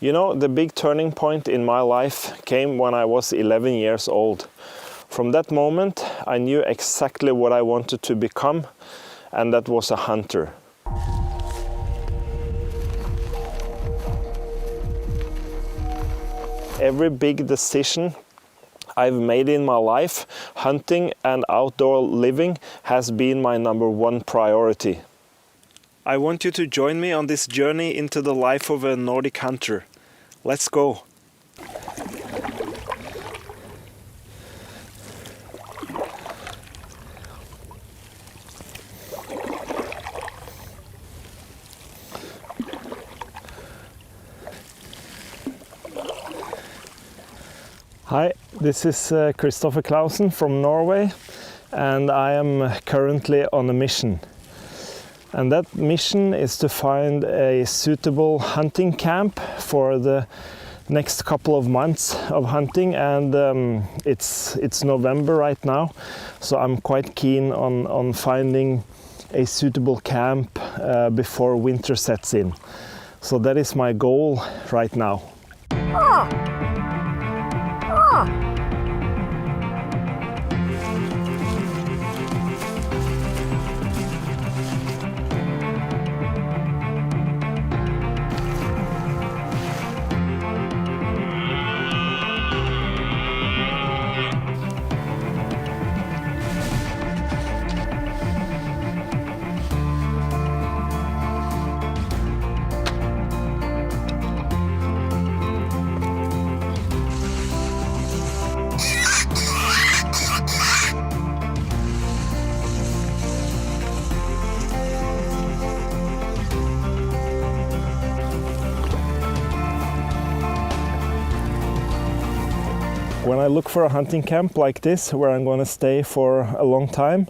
You know, the big turning point in my life came when I was 11 years old. From that moment, I knew exactly what I wanted to become, and that was a hunter. Every big decision I've made in my life, hunting and outdoor living has been my #1 priority. I want you to join me on this journey into the life of a Nordic hunter. Let's go! Hi, this is Kristoffer Clausen from Norway, and I am currently on a mission. And that mission is to find a suitable hunting camp for the next couple of months of hunting, and it's November right now, so I'm quite keen on finding a suitable camp before winter sets in. So that is my goal right now. When I look for a hunting camp like this, where I'm going to stay for a long time,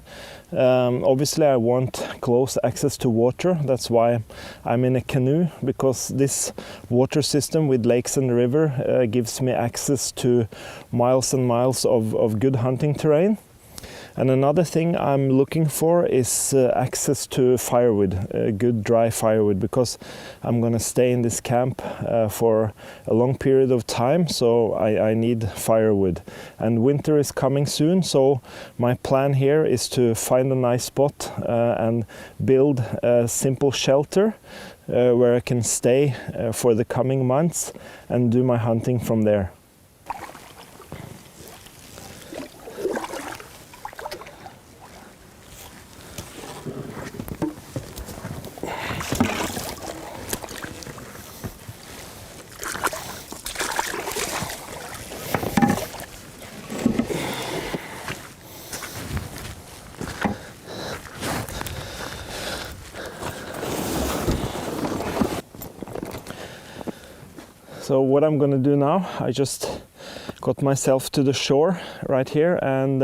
obviously I want close access to water. That's why I'm in a canoe, because this water system with lakes and river gives me access to miles and miles of good hunting terrain. And another thing I'm looking for is access to firewood, good dry firewood, because I'm going to stay in this camp for a long period of time, so I need firewood. And winter is coming soon, so my plan here is to find a nice spot and build a simple shelter where I can stay for the coming months and do my hunting from there. So what I'm going to do now, I just got myself to the shore right here, and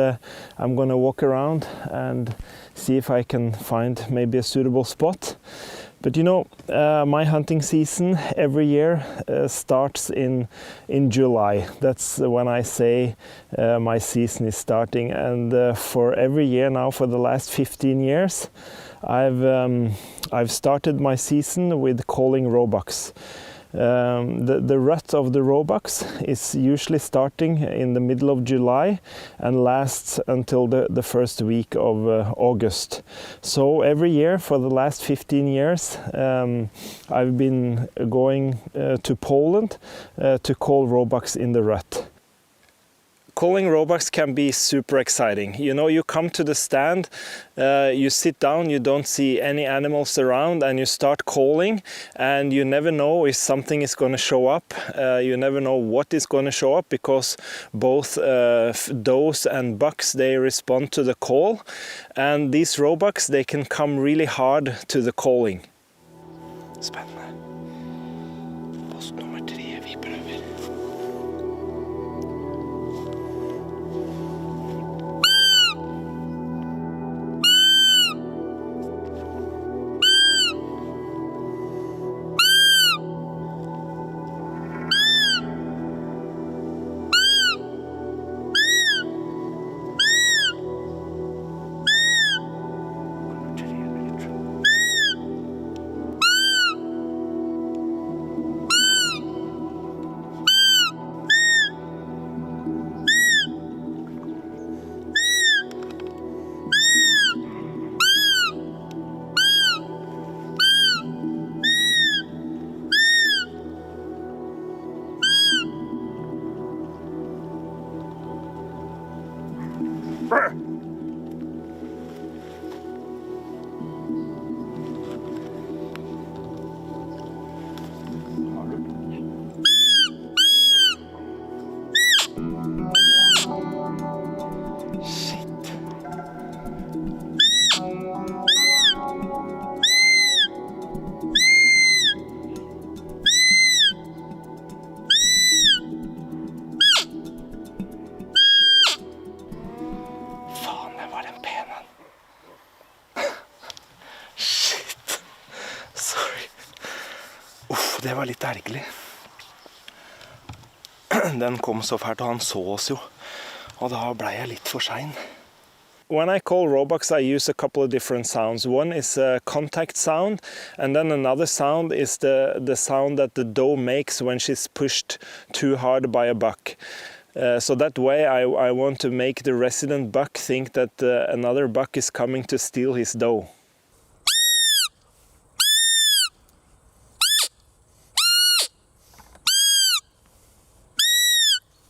I'm going to walk around and see if I can find maybe a suitable spot. But you know, my hunting season every year starts in July. That's when I say my season is starting, and for every year now for the last 15 years I've started my season with calling roebucks. The rut of the roebucks is usually starting in the middle of July and lasts until the first week of August. So every year for the last 15 years I've been going to Poland to call roebucks in the rut. Calling roebucks can be super exciting. You know, you come to the stand, you sit down, you don't see any animals around, and you start calling, and you never know if something is going to show up. You never know what is going to show up, because both does and bucks, they respond to the call, and these roebucks, they can come really hard to the calling. Spennende. Post nummer 3 vi prøver. Det var litt ergerlig. Den kom så fælt, og han så oss jo. Og da ble jeg litt for sein. When I call roebucks, I use a couple of different sounds. One is a contact sound, and then another sound is the sound that the doe makes when she's pushed too hard by a buck. So that way I want to make the resident buck think that another buck is coming to steal his doe.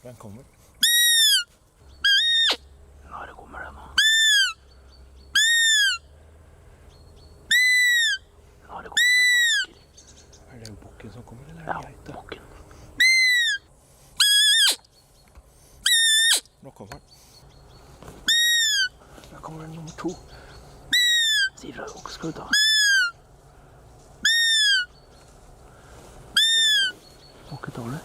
Den kommer. Ja, det kommer den nå. Ja, det kommer seg vasker. Er det bukken som kommer, eller er Ja, det geita? bukken. Nå kommer den. Da kommer den nummer 2. Si fra, hva skal du ta? Hva tar du?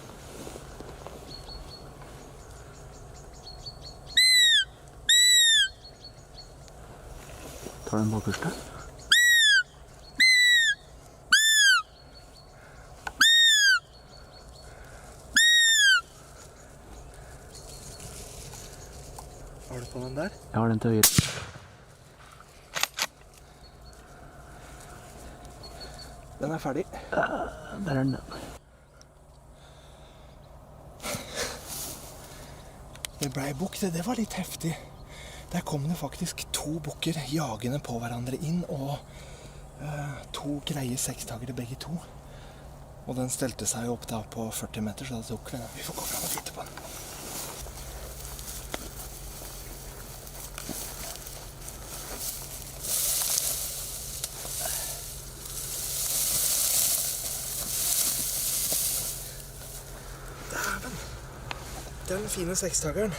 Tar den bakerste? Har du på den der? Jeg har den til høyre. Den er ferdig. Der er den. Det ble bukk, det var litt heftig. Der kom det faktisk 2 bukker jagende på hverandre inn, og 2 greie 6-tagere begge 2. Og den stelte seg jo opp da på 40 meter, så da tok den. Vi får gå fram og titte på den. Dæven! Den fine 6-tageren.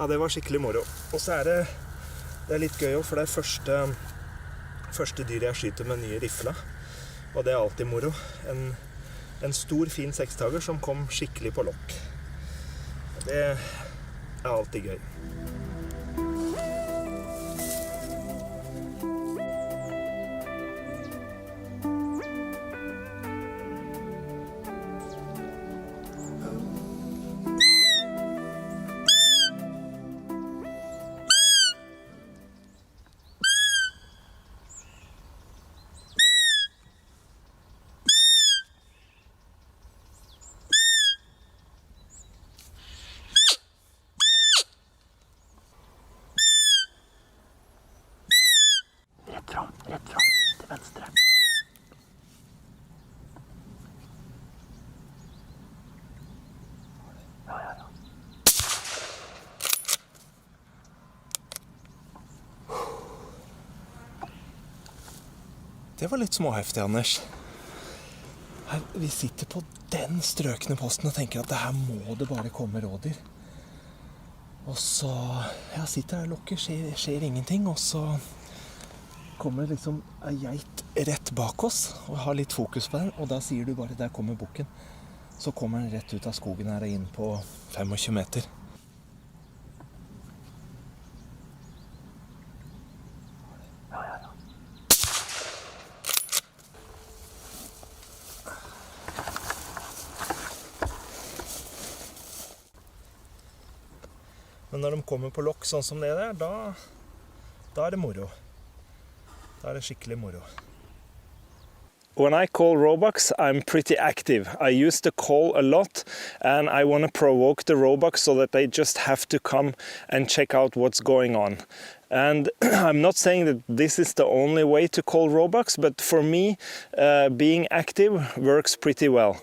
Ja, det var skikkelig moro. Og så er det litt gøy også, for det er første dyr jeg skyter med nye rifla. Og det er alltid moro. En stor, fin 6-tager som kom skikkelig på lokk. Det er alltid gøy. Rett fram, til venstre. Ja. Det var litt småheftig, Anders. Vi sitter på den strøkne posten og tenker at det her må det bare komme rådyr. Og så sitter her og lokker, skjer ingenting, og så kommer det liksom en geit rett bak oss, og har litt fokus på den, og da sier du bare, der kommer bukken. Så kommer den rett ut av skogen her og inn på 25 meter. Ja. Men når de kommer på lokk sånn som det der, da er det moro. Da er det skikkelig moro. When I call roebucks, I'm pretty active. I use the call a lot, and I want to provoke the roebucks so that they just have to come and check out what's going on. And I'm not saying that this is the only way to call roebucks, but for me, being active works pretty well.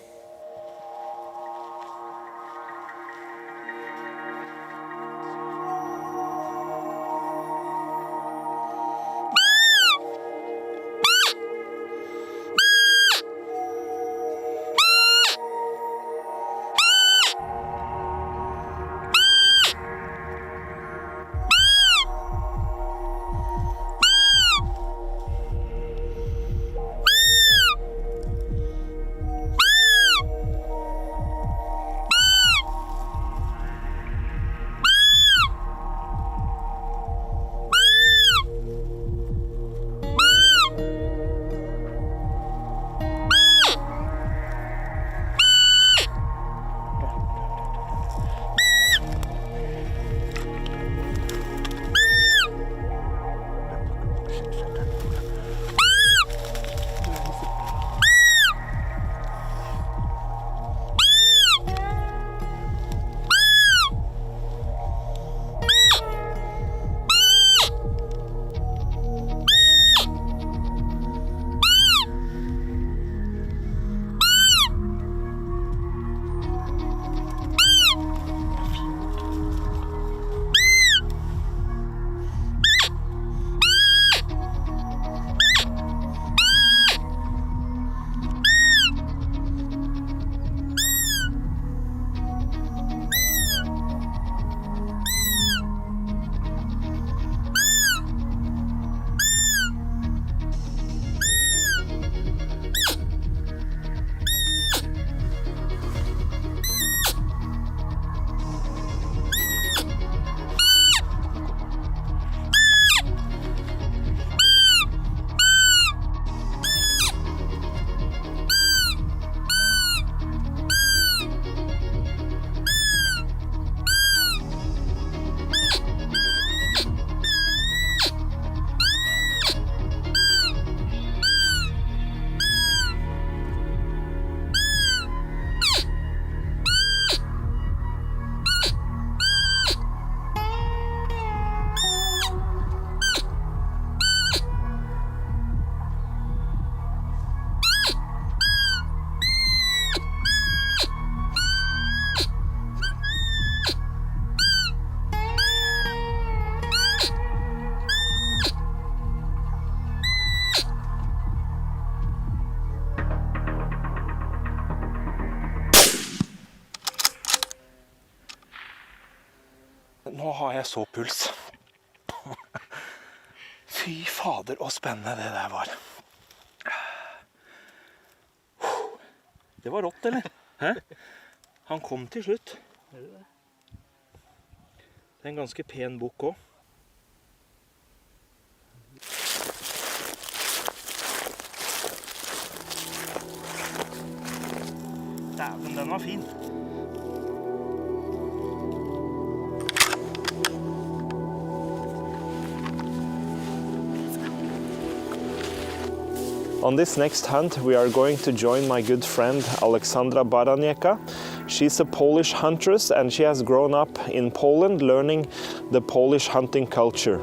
Nå har jeg så puls. Fy fader, og spennende det der var. Det var rått, eller? Hæ? Han kom til slutt. Det er en ganske pen bukk også. Dæven, den var fin. On this next hunt, we are going to join my good friend Aleksandra Baranieka. She's a Polish huntress and she has grown up in Poland learning the Polish hunting culture.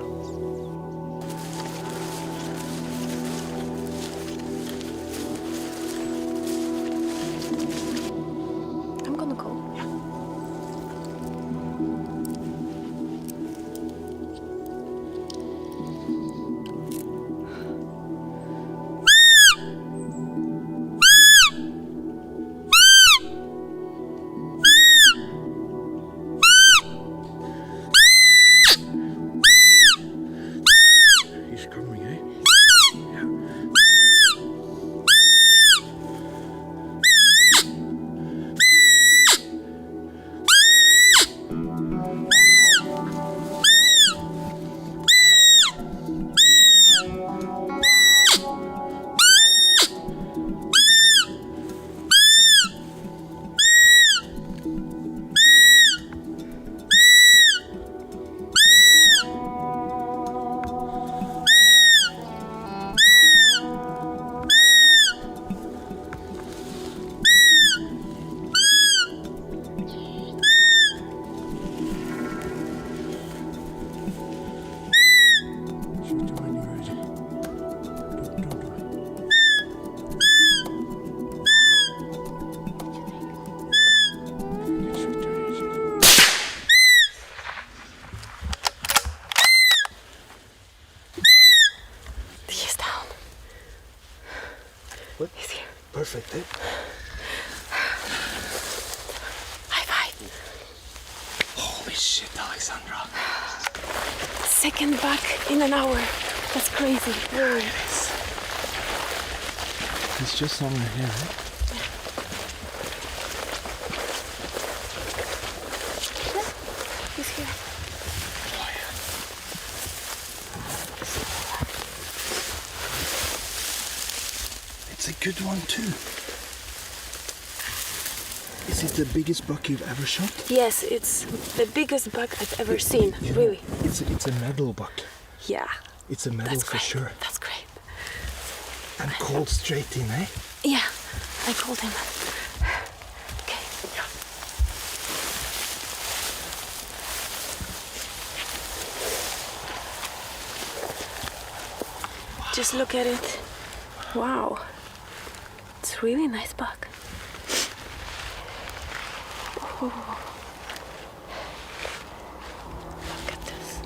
I'm gonna go. He's coming, eh? Yeah. He's down. What? He's here. Perfect, eh? High five. Holy shit, Alexandra. Second buck in an hour. That's crazy. Really. It is. It's just somewhere here, eh? He's here. Oh, yeah. It's a good one too. Is it the biggest buck you've ever shot? Yes, it's the biggest buck I've ever seen. Really. It's a medal buck. Yeah. It's a medal That's for great. sure. That's great. And called straight in, eh? Yeah, I called him. Okay. Just look at it. Wow. It's really nice buck. Oh. Look at this.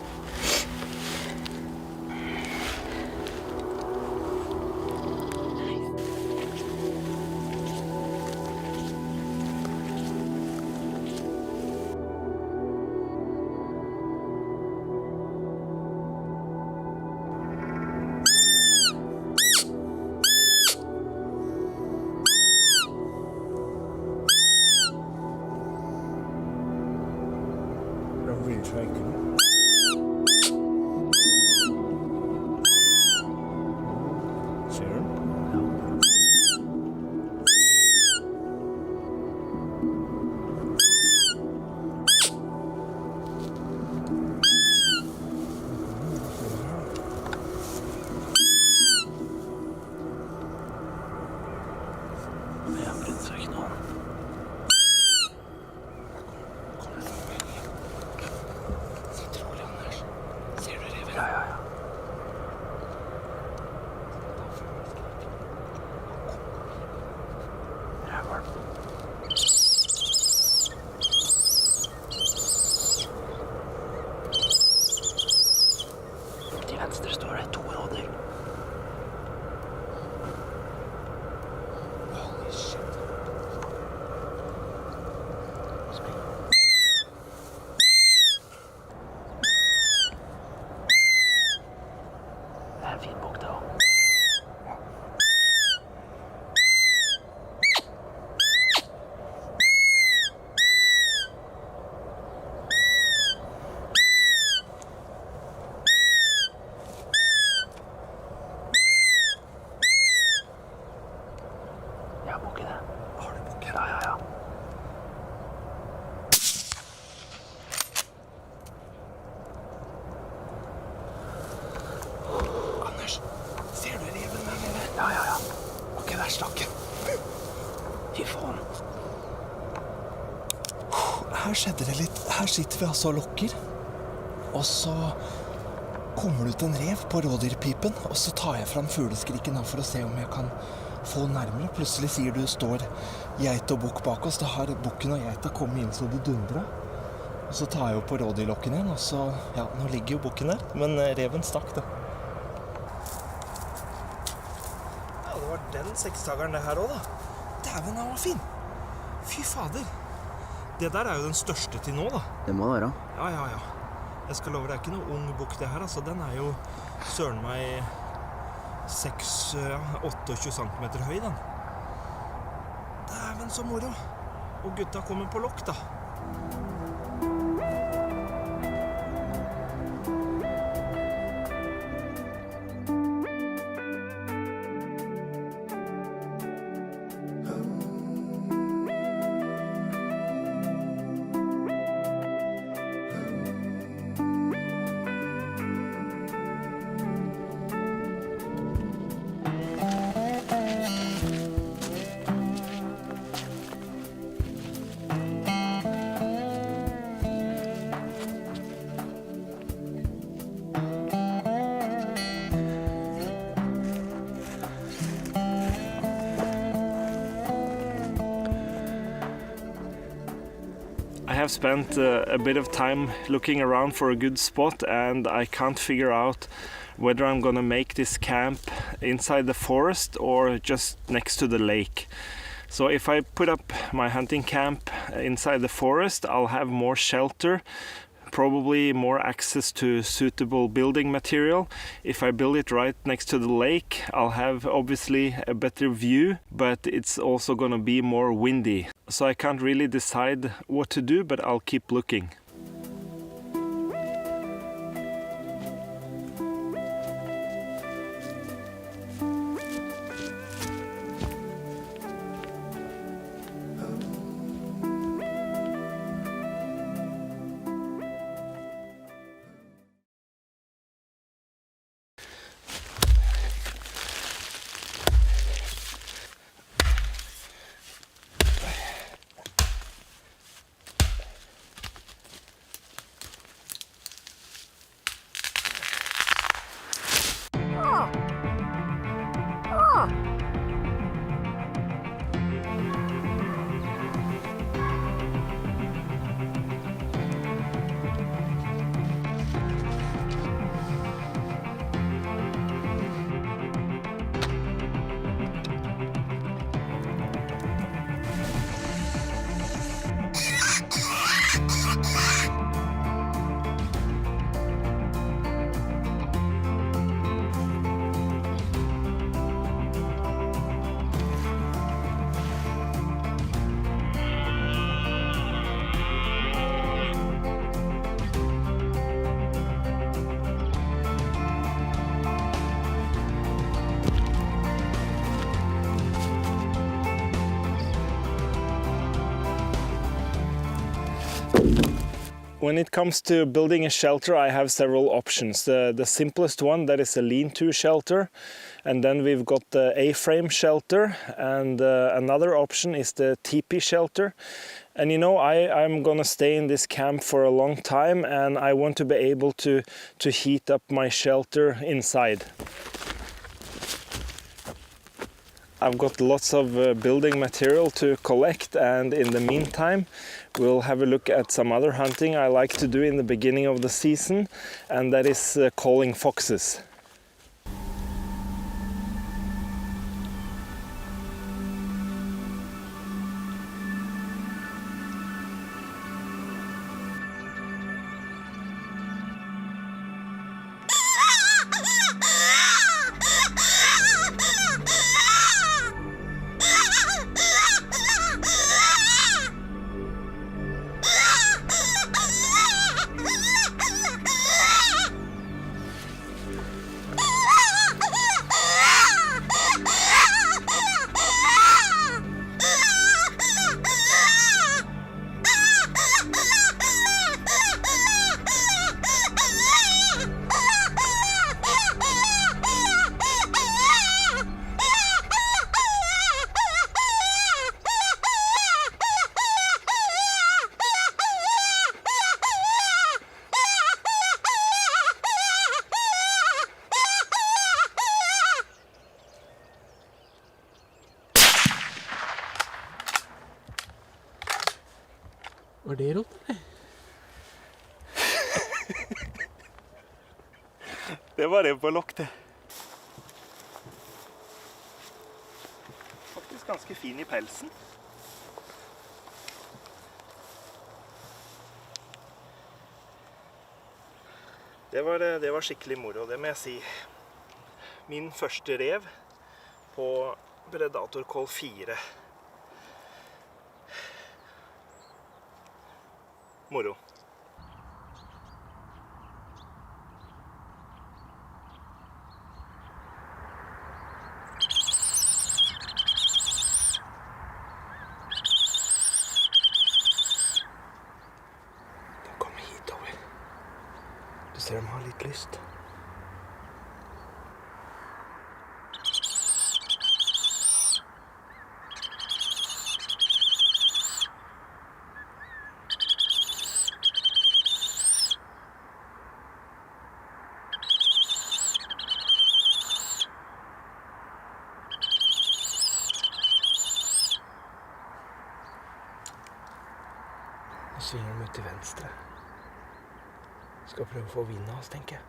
I'm really trying to. Sharon? Jeg brydde seg ikke noe. Sitt rolig, Anders. Ser du reven? Ja, ja, ja. Rævhål. Til venstre står det 2 rådyr. Holy shit. Der stakk den. Fy faen. Her skjedde det litt. Her sitter vi altså og lokker. Og så kommer det ut en rev på rådyrpipen, og så tar jeg fram fugleskriken for å se om jeg kan få nærmere. Plutselig sier du står geit og bukk bak oss. Da har bukken og geita kommet inn så det dundrer. Og så tar jeg jo på rådyrlokken igjen, og så, ja, nå ligger jo bukken der, men reven stakk det. Ja, det var den sekstageren det her også da. Dæven, den var fin. Fy fader. Det der er jo den største til nå da. Det må det være. Ja. Jeg skal love, det er ikke noe ung bukk det her, altså. Den er jo søren meg 28 centimeter høy, den. Dæven så moro. Og gutta kommer på lokk da. I have spent a bit of time looking around for a good spot, and I can't figure out whether I'm gonna make this camp inside the forest or just next to the lake. So if I put up my hunting camp inside the forest, I'll have more shelter, probably more access to suitable building material. If I build it right next to the lake, I'll have obviously a better view, but it's also gonna be more windy. So I can't really decide what to do, but I'll keep looking. When it comes to building a shelter, I have several options. The simplest one, that is a lean-to shelter, and then we've got the A-frame shelter, and another option is the teepee shelter. And you know, I'm gonna stay in this camp for a long time, and I want to be able to heat up my shelter inside. I've got lots of building material to collect, and in the meantime we'll have a look at some other hunting I like to do in the beginning of the season, and that is calling foxes. Var det rot, eller? Det var rev på lokk, det. Faktisk ganske fin i pelsen. Det var skikkelig moro, det må jeg si. Min første rev på predatorkål 4. Moro. Den kommer hitover. Du ser de har litt lyst. Nå svinger de ut til venstre. Skal prøve å få vind av oss, tenker jeg.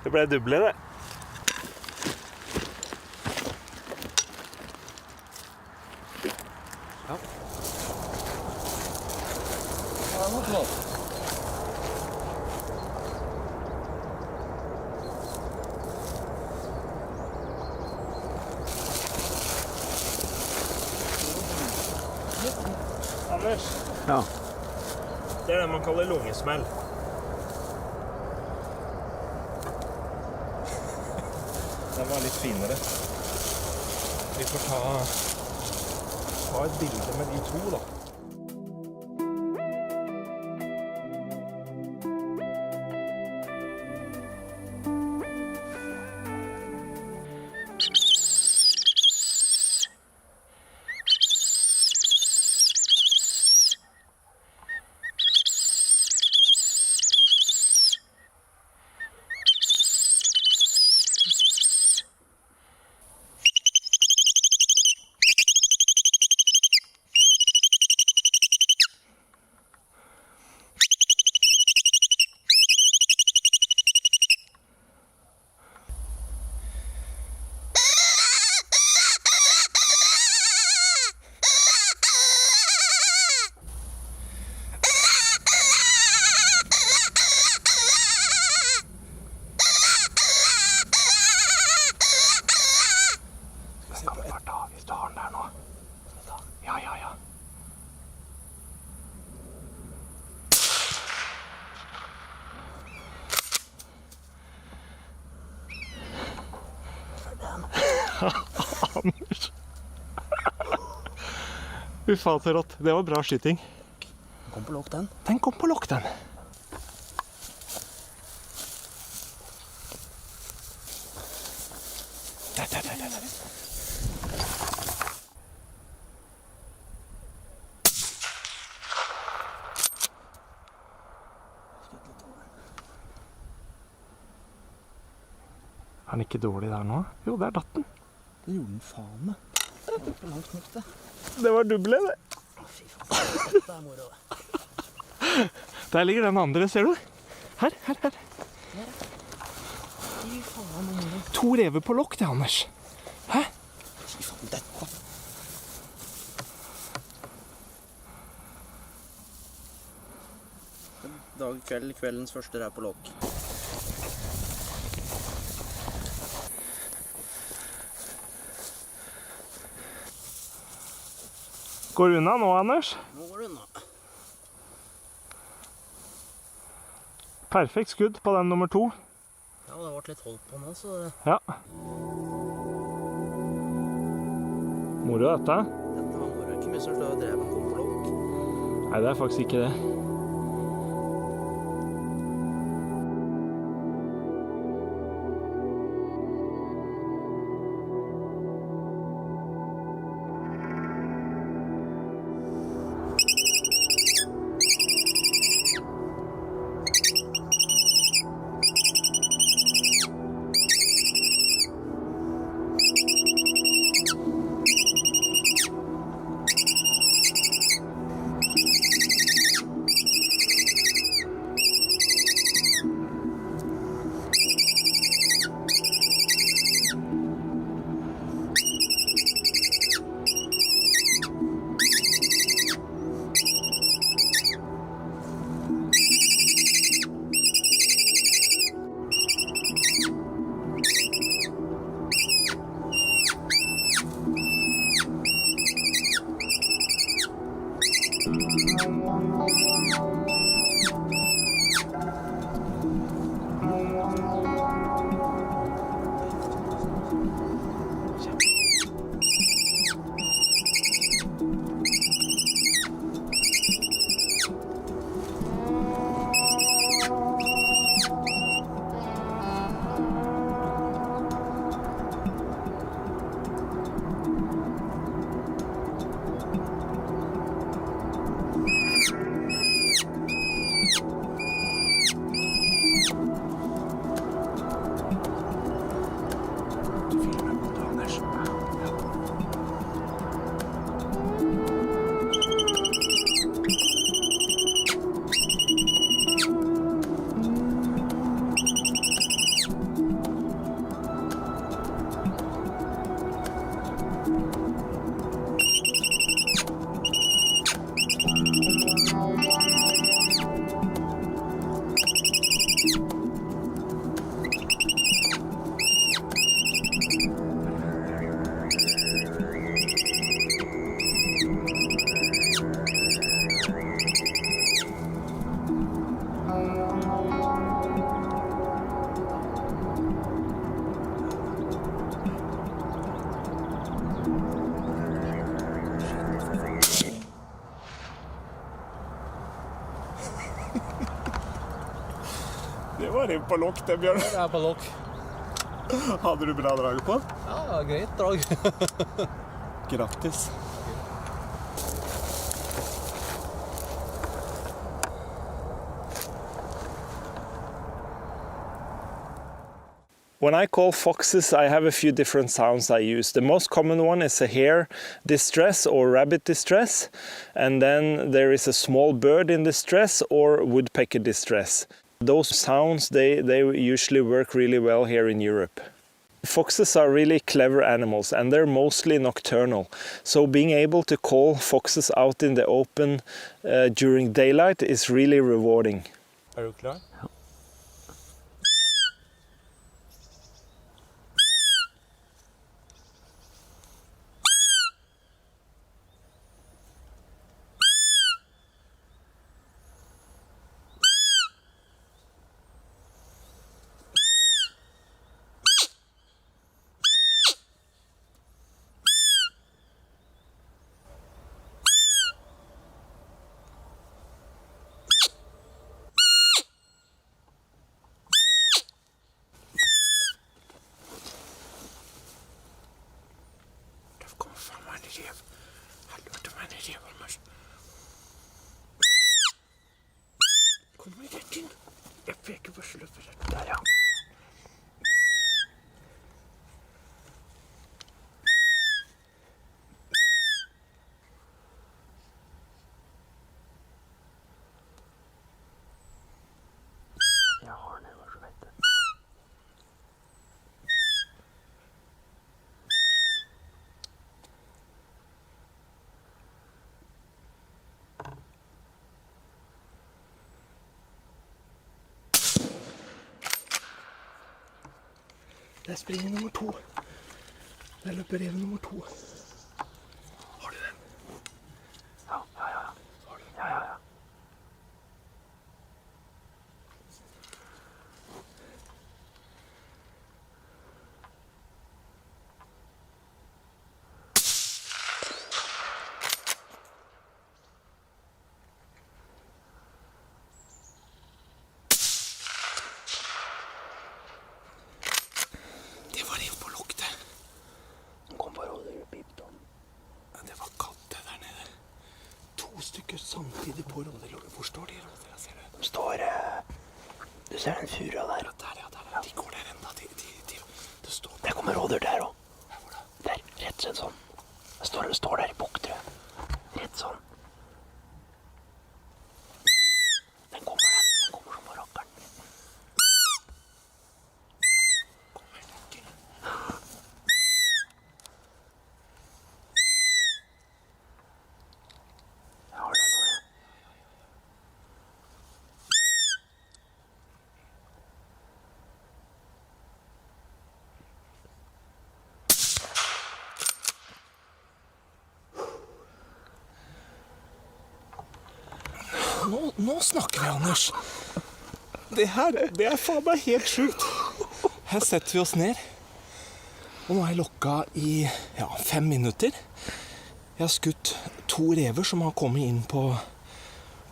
Det ble duble, det. Ja. Det var noe flott. Anders, Ja. det er det man kaller lungesmell. Den var litt finere. Vi får ta et bilde med de to, da. Anders. Fy faen så rått. Det var bra skyting. Den kom på lokk, den. Den kom på lokk, den. Er den ikke dårlig der nå? Jo, der datt den. Det gjorde den faen meg. Det var ikke langt nok det. Det var duble, det. Fy faen, dette er moro. Der ligger den andre, ser du? Her. Fy faen, moro. 2 rever på lokk, det, Anders. Hæ? Fy faen, dette. Kveldens første rev på lokk. Går du unna nå, Anders? Nå går det unna. Perfekt skudd på den nummer 2. Ja, det har vært litt holdt på nå, så... Ja. Moro dette. Dette var moro. Ikke mye som slår dreven kom på lokk. Nei, det er faktisk ikke det. Det var en på lokk, det, Bjørn. Det er på lokk. Hadde du bra drag på? Ja, greit drag. Grattis. When I call foxes, I have a few different sounds I use. The most common one is a hare distress or rabbit distress, and then there is a small bird in distress or woodpecker distress. Those sounds, they usually work really well here in Europe. Foxes are really clever animals and they're mostly nocturnal. So being able to call foxes out in the open during daylight is really rewarding. Er du klar? Ja. rev, Anders. Kom meg rett inn. Jeg peker på sløpet rett. Der, ja. Jeg har den, bare så vet du. Der springer nummer 2. Der løper rev nummer 2. Har du den? Ja. Har du den? Ja. Det var rev på lukte. Den kom bare over og pipte om. Ja, det var katte der nede. 2 stykker samtidig på rådyrlokket. Hvor står de rådyra, ser du? De står... Du ser den fura der? Ja, der. De går der enda. Det står... Der kommer rådyr der også. Ja, hvor da? Der, rett sånn. Det står der i bukter. Rett sånn. Den kommer som på rakkeren. Kommer den ikke? Jeg har den nå, ja. Nå snakker vi, Anders. Det er faen meg helt sjukt. Her setter vi oss ned. Og nå har jeg lokka i 5 minutter. Jeg har skutt 2 rever som har kommet inn på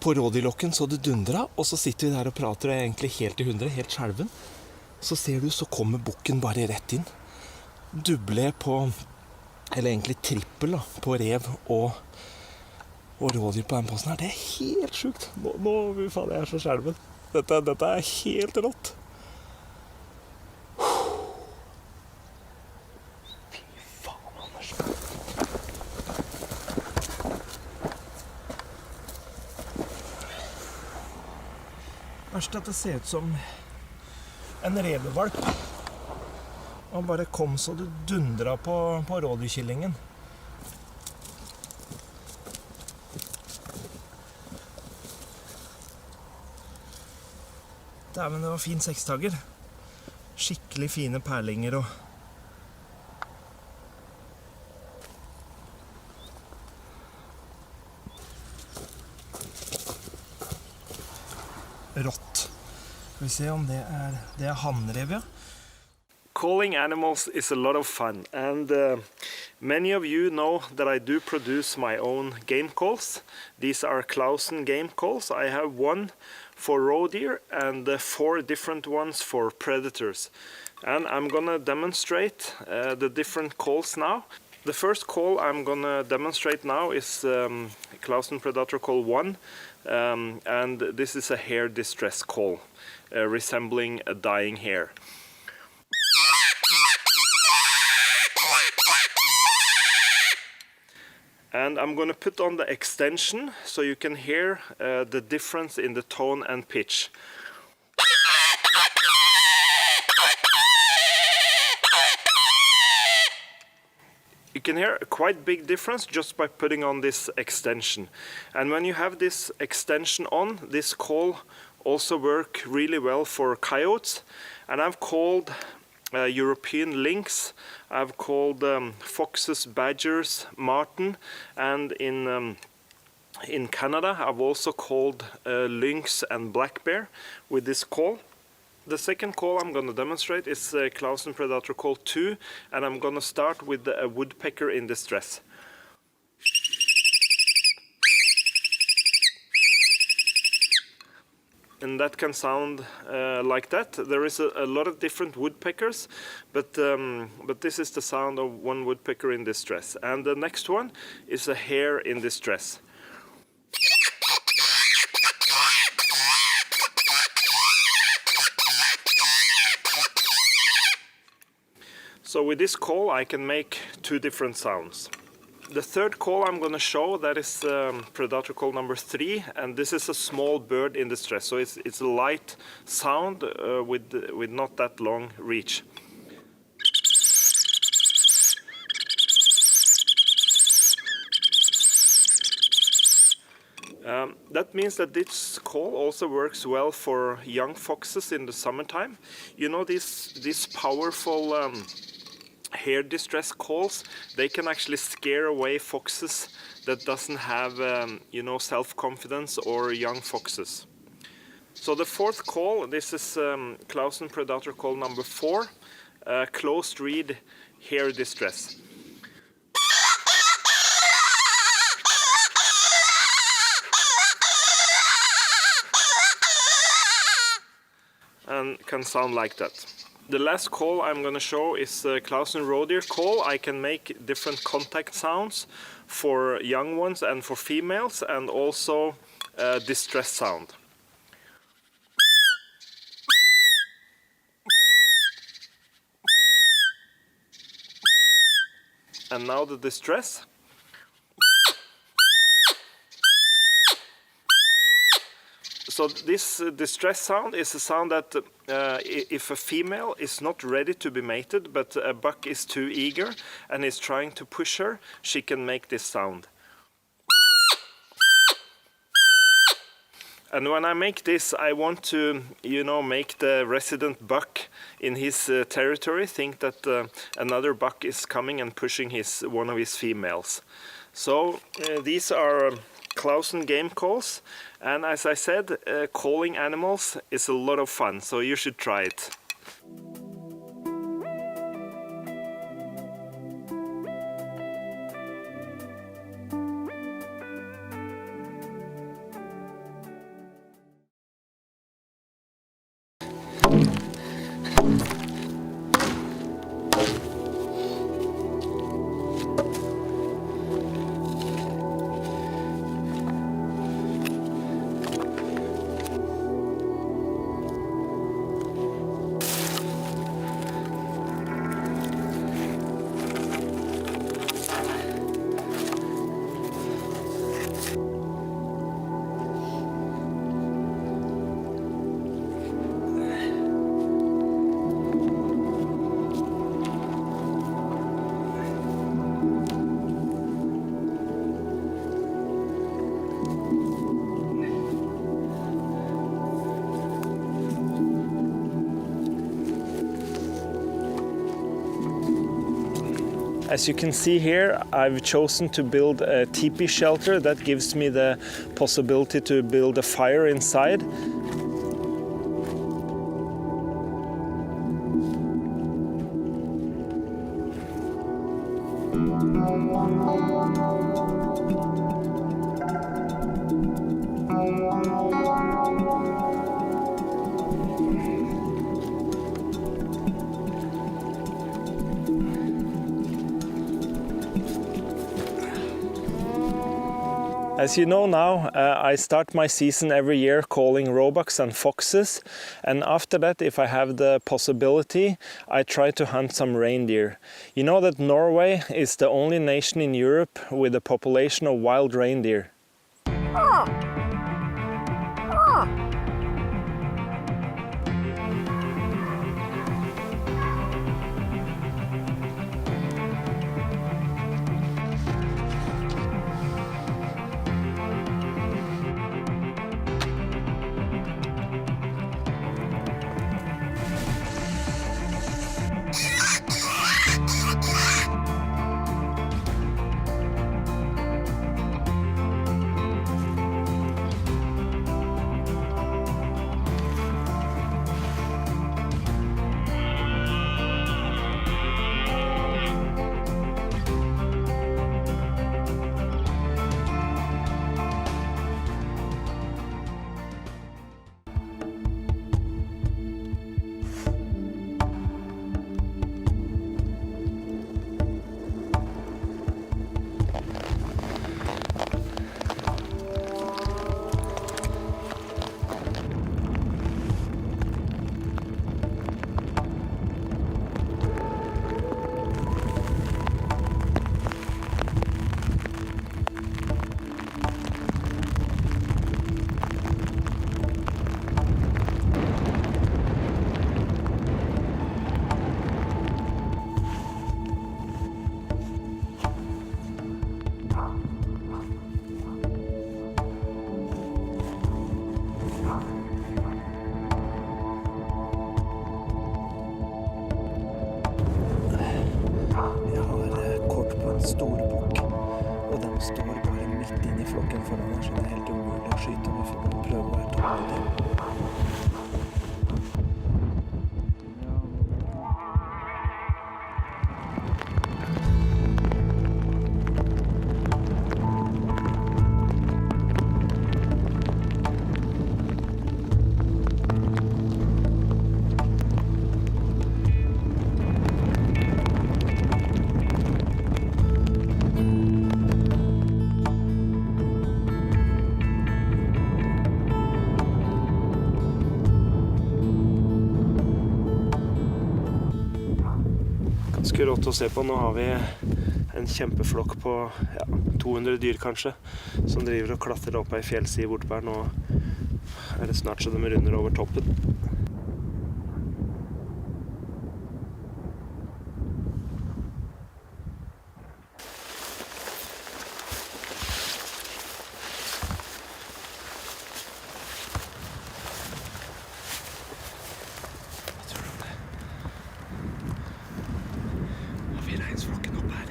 rådyrlokken, så det dundra. Og så sitter vi der og prater, og jeg er egentlig helt i 100, helt skjelven. Så ser du, så kommer bukken bare rett inn. Duble på, eller egentlig trippel da, på rev og rådyr på den posten her. Det er helt sjukt. Nå faen, jeg er så skjelven. Dette er helt rått. Fy faen, Anders. Verst at det ser ut som en revevalp. Han bare kom så det dundra på rådyrkyllingen. Dæven, det var fin 6-tagger. Skikkelig fine perlinger og... Rått. Skal vi se om det er hannrev, ja. Calling animals is a lot of fun, and many of you know that I do produce my own game calls. These are Clausen game calls. I have one for roe deer and 4 different ones for predators. And I'm gonna demonstrate the different calls now. The first call I'm gonna demonstrate now is Clausen Predator Call 1, and this is a hare distress call, resembling a dying hare. And I'm going to put on the extension so you can hear the difference in the tone and pitch. You can hear a quite big difference just by putting on this extension. And when you have this extension on, this call also works really well for coyotes. And I've called European lynx, I've called foxes, badgers, marten, and in Canada I've also called lynx and black bear with this call. The second call I'm going to demonstrate is Clausen Predator Call 2, and I'm going to start with a woodpecker in distress. and that can sound like that. There is a lot of different woodpeckers, but this is the sound of one woodpecker in distress. And the next one is a hare in distress. So with this call I can make two different sounds. The third call I'm going to show, that is predator call number 3, and this is a small bird in distress, so it's a light sound with not that long reach. That means that this call also works well for young foxes in the summertime. You know, these powerful hare distress calls, they can actually scare away foxes that doesn't have you know, self-confidence, or young foxes. So the fourth call, this is Clausen predator call number 4, closed reed hare distress. And can sound like that. The last call I'm going to show is Clausen roe deer call. I can make different contact sounds for young ones and for females, and also distress sound. And now the distress. So this distress sound is a sound that if a female is not ready to be mated, but a buck is too eager and is trying to push her, she can make this sound. And when I make this, I want to, you know, make the resident buck in his territory think that another buck is coming and pushing one of his females. So these are Clausen game calls, and as I said, calling animals is a lot of fun, so you should try it. As you can see here, I've chosen to build a teepee shelter that gives me the possibility to build a fire inside. As you know now, I start my season every year calling roebucks and foxes, and after that, if I have the possibility, I try to hunt some reindeer. You know that Norway is the only nation in Europe with a population of wild reindeer. stor bukk, og de står bare midt inne i flokken foran her, så det er helt umulig å skyte. Vi får bare prøve å være tålmodige. Ganske rått å se på. Nå har vi en kjempeflokk på 200 dyr kanskje, som driver og klatrer opp ei fjellside bortpå her. Nå er det snart så de runder over toppen. Reinsflokken opp her.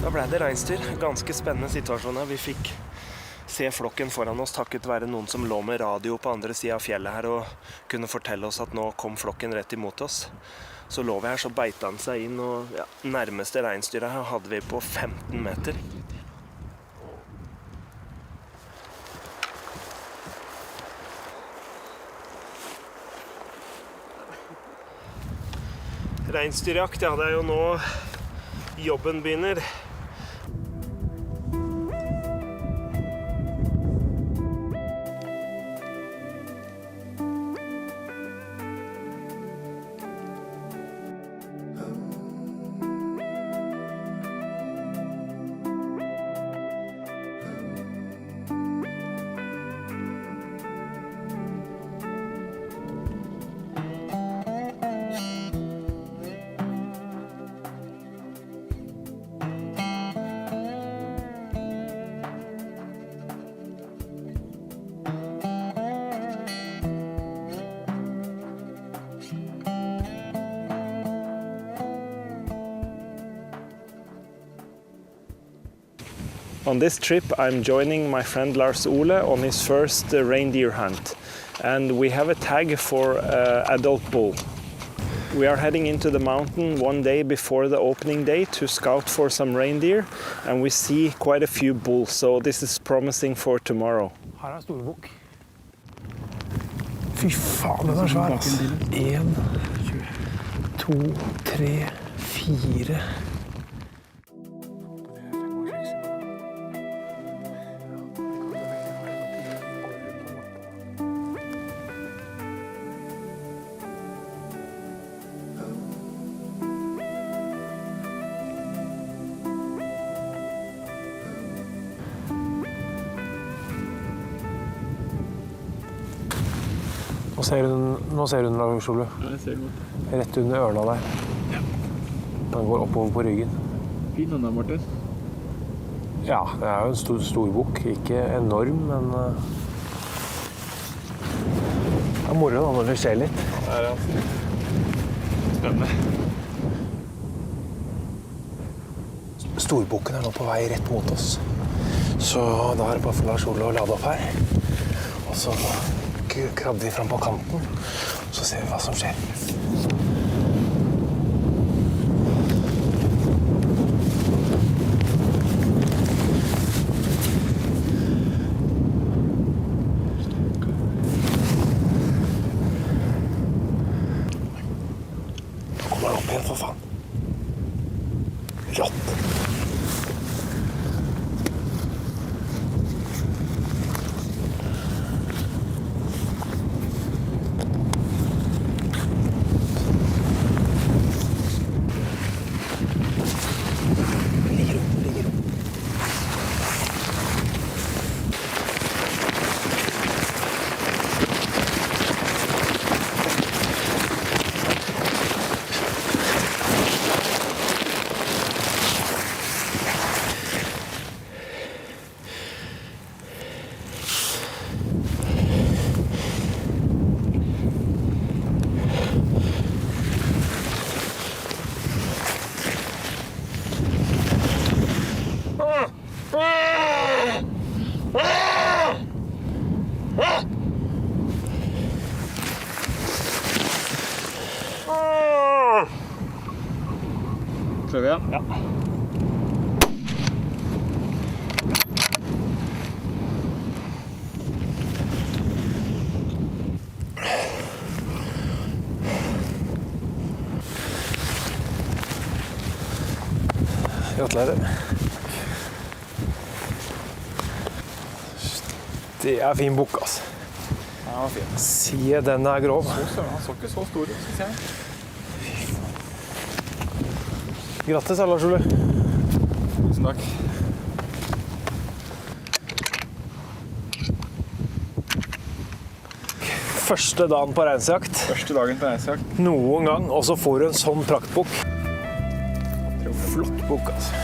Da ble det reinsdyr. Ganske spennende situasjon her. Vi fikk se flokken foran oss takket være noen som lå med radio på andre siden av fjellet her og kunne fortelle oss at nå kom flokken rett imot oss. Så lå vi her, så beita han seg inn, og nærmeste reinsdyret her hadde vi på 15 meter. Reinsdyrjakt, ja, det er jo nå jobben begynner. On this trip, I'm joining my friend Lars Ole on his first reindeer hunt, and we have a tag for adult bull. We are heading into the mountain one day before the opening day to scout for some reindeer, and we see quite a few bulls, so this is promising for tomorrow. Her er storbukk. Fy faen, den er svær. 1, 2, 3, 4. Nå ser du den, Lars Ole. Ja, jeg ser den godt. Rett under ørna der. Ja. Den går oppover på ryggen. Fin den der, Martin. Ja, det er jo en stor bukk. Ikke enorm, men det er moro da, når du ser litt. Ja, det er det. Spennende. Storbukken er nå på vei rett mot oss. Så da er det bare for Lars Ole å lade opp her. Og så krabber vi fram på kanten, så ser vi hva som skjer. Nå kommer han opp igjen, for faen. Rått. Prøver vi igjen? Ja. Gratulerer. Det er fin bukk, altså. Ja, den var fin. Se, den er grov. Han så ikke så stor ut, synes jeg. Grattis, Lars Ole. Tusen takk. Første dagen på reinsjakt. Første dagen på reisejakt. Noen gang, og så får du en sånn praktbukk. Flott bukk, altså.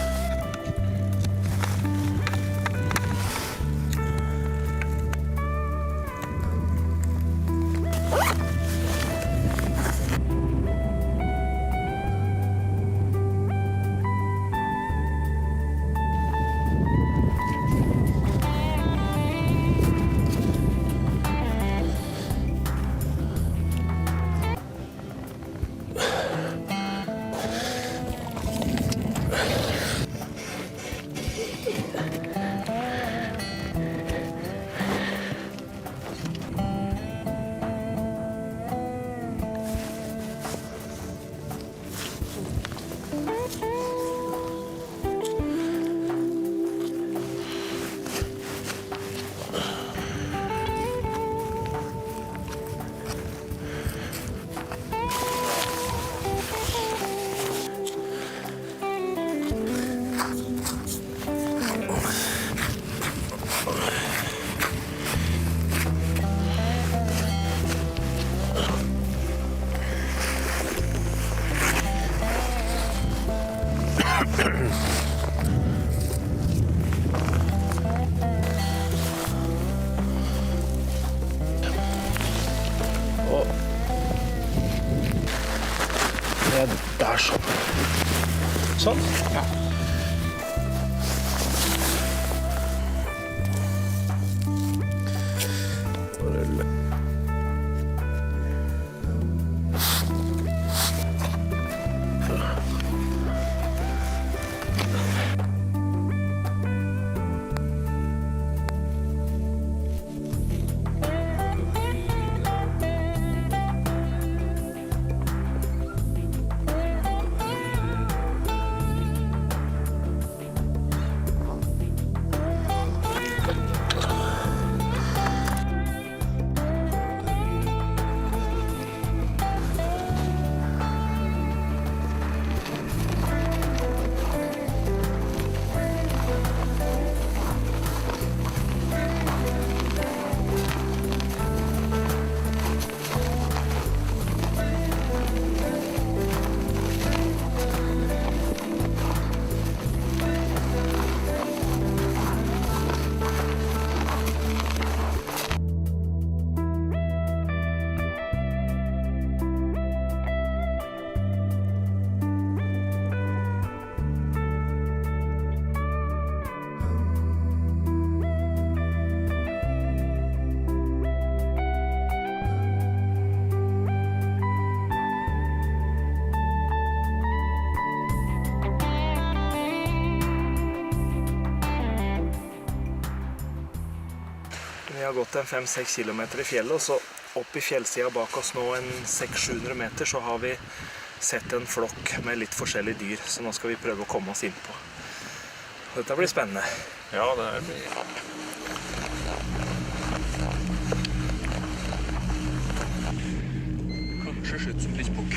Der sånn. Sånn? Ja. Rulle. har gått en 5-6 kilometer I fjellet, og så opp I fjellsida bak oss nå en 600-700 meter, så har vi sett en flokk med litt forskjellige dyr, så nå skal vi prøve å komme oss inn på. Dette blir spennende. Ja, det blir... Kanskje slutt som lysbukk.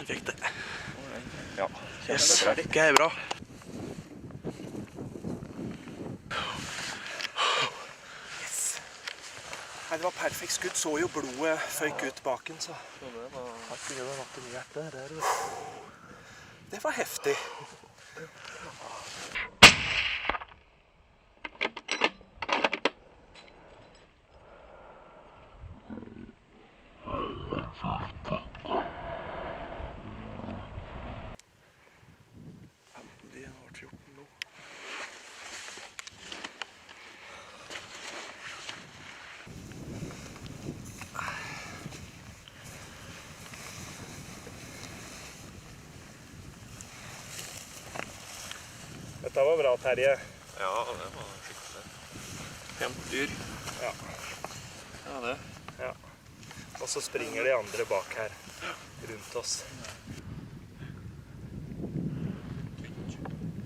Fikk det. Ja, Yes, det bra. Yes. Nei, det var perfekt skudd. Så jo blodet føyk ut baken, så. Det var heftig. Dette var bra, Terje. Ja, det var skikkelig. Pent dyr. Ja. Ja, det. Ja. Og så springer de andre bak her, rundt oss.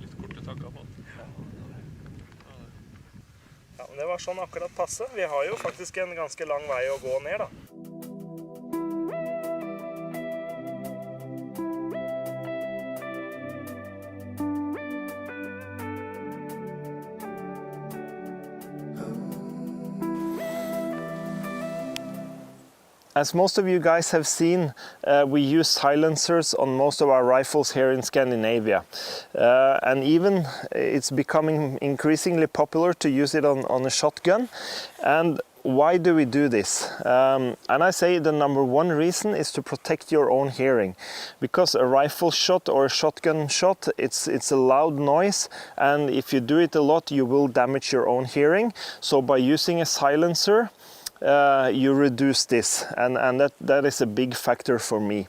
Litt korte takker på den. Ja, men det var sånn akkurat passe. Vi har jo faktisk en ganske lang vei å gå ned, da. As most of you guys have seen, we use silencers on most of our rifles here in Scandinavia. And even it's becoming increasingly popular to use it on a shotgun. And why do we do this? And I say the number one reason is to protect your own hearing. Because a rifle shot or a shotgun shot, it's a loud noise, and if you do it a lot, you will damage your own hearing. So by using a silencer, you reduce this, and that is a big factor for me.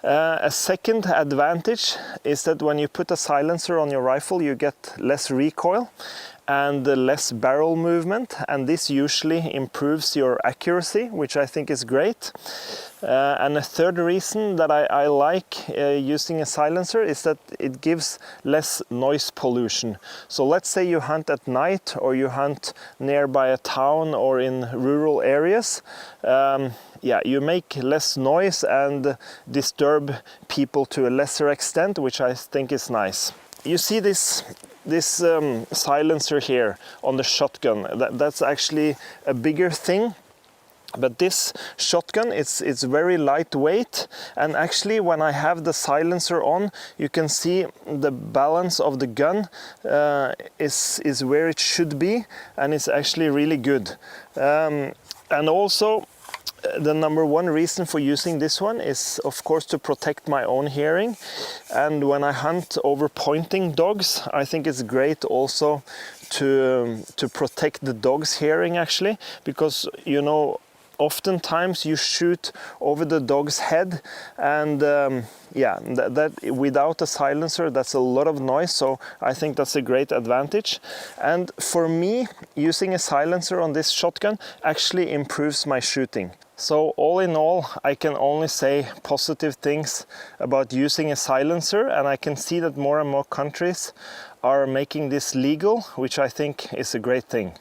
A second advantage is that when you put a silencer on your rifle, you get less recoil and less barrel movement, and this usually improves your accuracy, which I think is great. And a third reason that I like using a silencer is that it gives less noise pollution. So let's say you hunt at night, or you hunt nearby a town or in rural areas. Yeah, you make less noise and disturb people to a lesser extent, which I think is nice. You see this silencer here on the shotgun. That's actually a bigger thing. But this shotgun, it's very lightweight, and actually when I have the silencer on, you can see the balance of the gun is where it should be, and it's actually really good. And also, the number one reason for using this one is, of course, to protect my own hearing. And when I hunt over pointing dogs, I think it's great also to protect the dog's hearing, actually, because, you know, oftentimes you shoot over the dog's head, and yeah, that without a silencer, that's a lot of noise, so I think that's a great advantage. And for me, using a silencer on this shotgun actually improves my shooting. So all in all, I can only say positive things about using a silencer, and I can see that more and more countries are making this legal, which I think is a great thing.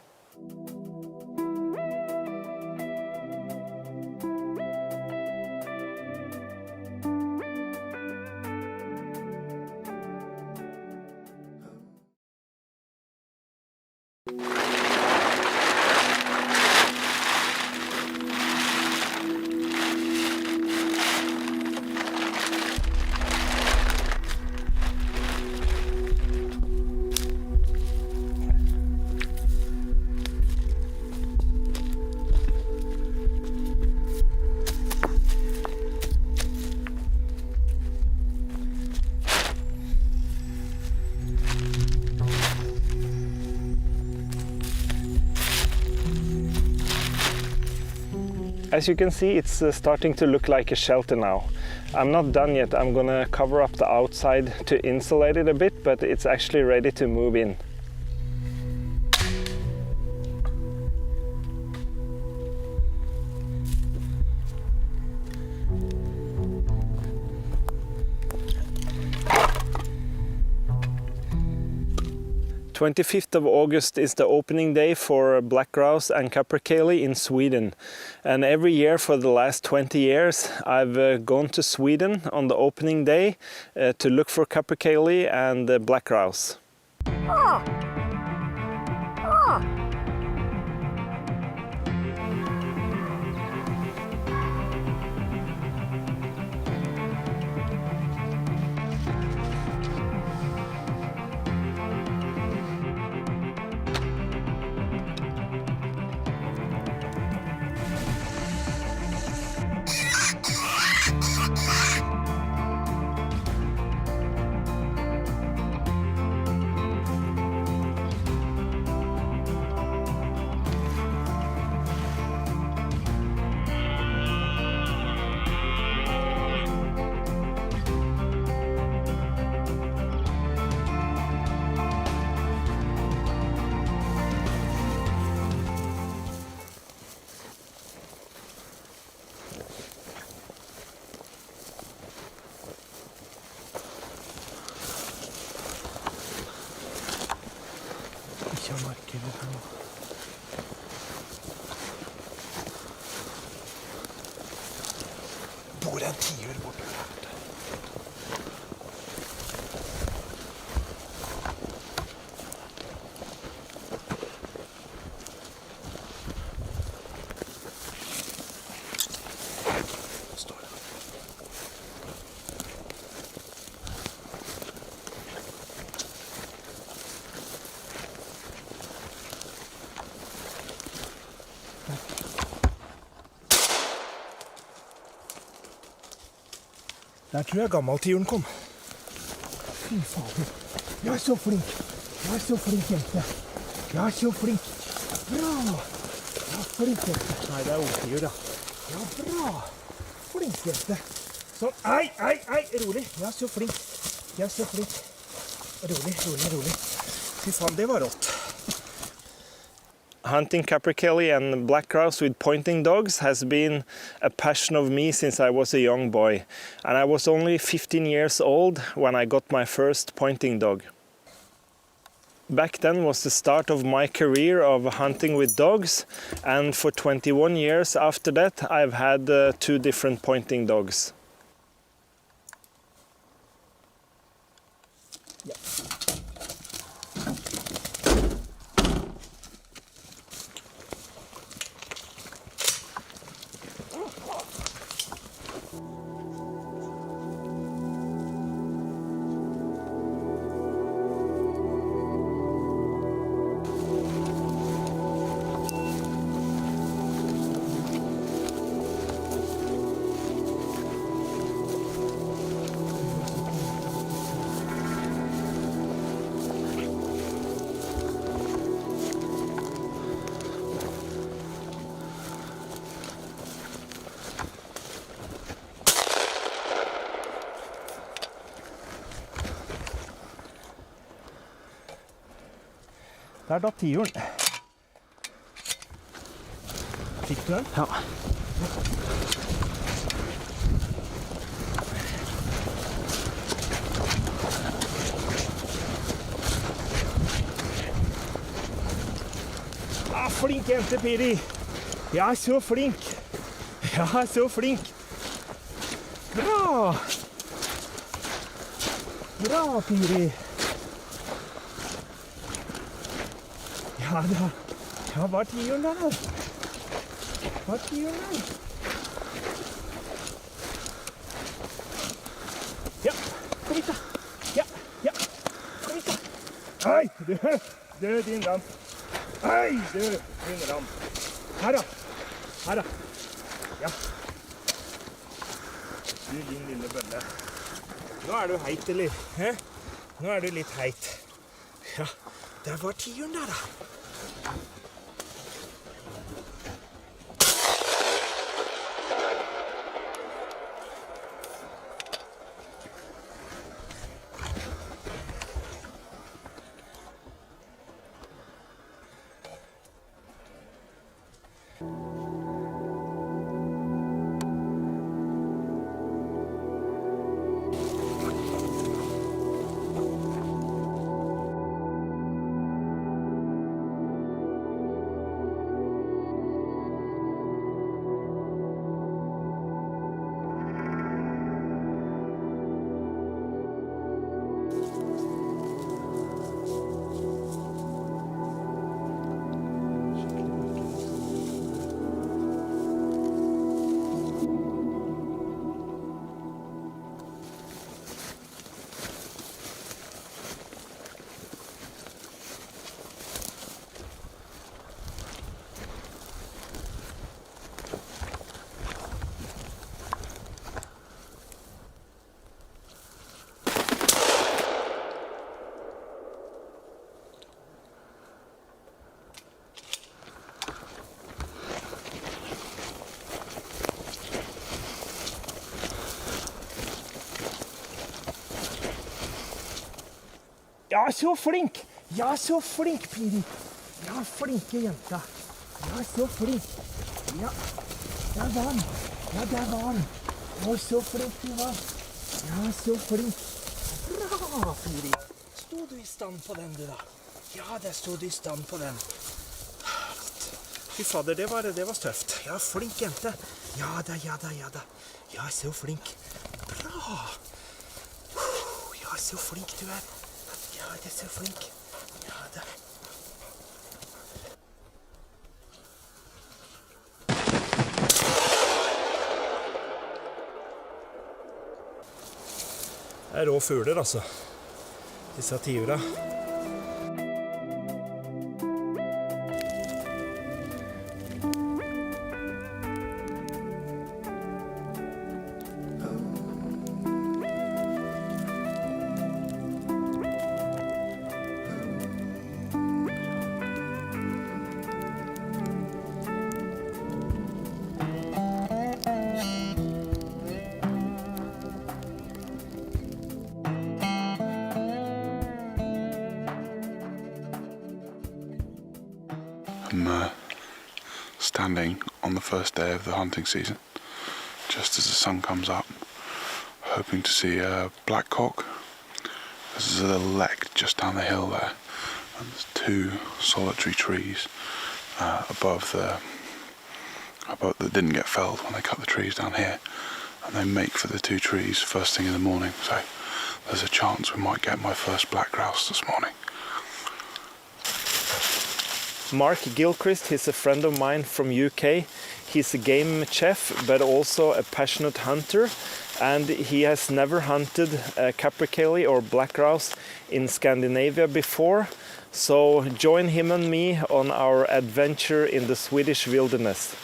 As you can see, it's starting to look like a shelter now. I'm not done yet. I'm gonna cover up the outside to insulate it a bit, but it's actually ready to move in. The 25th of August is the opening day for black grouse and capercaillie in Sweden, and every year for the last 20 years I've gone to Sweden on the opening day to look for capercaillie and black grouse. Ikke ha markeder her nå. Bor en tiur borte her. Der tror jeg gammeltiuren kom. Fy faen. Jeg er så flink. Jeg er så flink, jente. Jeg er så flink. Bra. Jeg er flink, jente. Nei, det er ungtiur, da. Ja, bra. Flink, jente. Sånn. Ei. Rolig. Jeg er så flink. Jeg er så flink. Rolig. Fy faen, det var rått. Hunting capercaillie and black grouse with pointing dogs has been a passion of me since I was a young boy, and I was only 15 years old when I got my first pointing dog. Back then was the start of my career of hunting with dogs, and for 21 years after that I've had 2 different pointing dogs. Yeah. Der datt tiuren. Fikk du den? Ja. Ah, flink jente, Piri. Ja, så flink. Ja, så flink. Bra. Bra, Piri. Ja da. Ja, var tiuren der? Var tiuren der? Ja, kom hit da. Ja, ja. Kom hit da. Hei, du din ram. Hei, du din ram. Her da. Her da. Ja. Du din lille bølle. Nå er du heit, eller? Hæ? Nå er du litt heit. Ja, der var tiuren der da. Ja, så flink! Ja, så flink, Piri! Ja, flinke jenta. Ja, så flink. Ja, der var den. Ja, der var den. Å, så flink du var. Ja, så flink. Bra, Piri. Stod du i stand på den, du da? Ja, der stod du i stand på den. Fy fader, det var støft. Ja, flink jente. Ja da, ja da, ja da. Ja, så flink. Bra. Ja, så flink du er. Ja, det er så flink. Ja da. Det er rå fugler, altså. Disse tiura. I'm standing on the first day of the hunting season, just as the sun comes up, hoping to see a blackcock. There's a little lek just down the hill there, and there's two solitary trees above that didn't get felled when they cut the trees down here, and they make for the two trees first thing in the morning, so there's a chance we might get my first black grouse this morning. Mark Gilchrist, he's a friend of mine from UK. He's a game chef, but also a passionate hunter. And he has never hunted a capercaillie or black grouse in Scandinavia before. So join him and me on our adventure in the Swedish wilderness.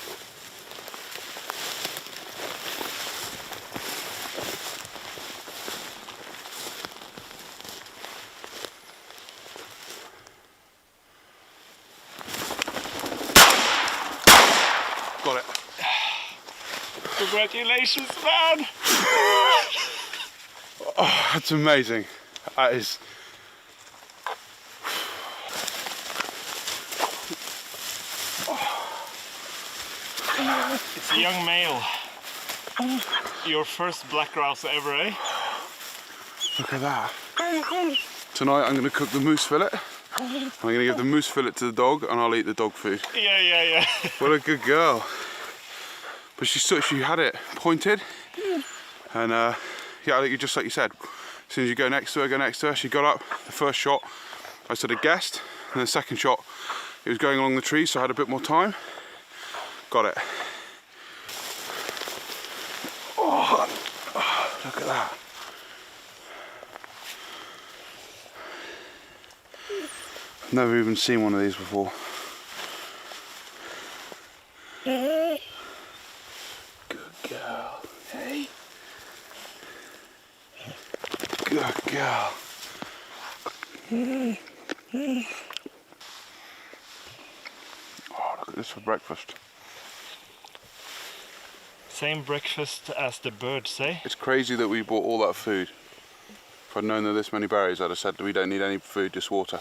Got it. Congratulations, man! Oh, that's amazing. That is... It's a young male. Your first black grouse ever, eh? Look at that. Tonight I'm going to cook the moose fillet. I'm going to give the moose fillet to the dog and I'll eat the dog food. Yeah. What a good girl. But she had it pointed. And yeah, just like you said, as soon as you go next to her, she got up. The first shot, I sort of guessed. And the second shot, it was going along the tree, so I had a bit more time. Got it. Oh, look at that. I've never even seen one of these before. Good girl. Hey. Good girl. Oh, look at this for breakfast. Same breakfast as the birds, eh? It's crazy that we bought all that food. If I'd known there were this many berries, I'd have said that we don't need any food, just water.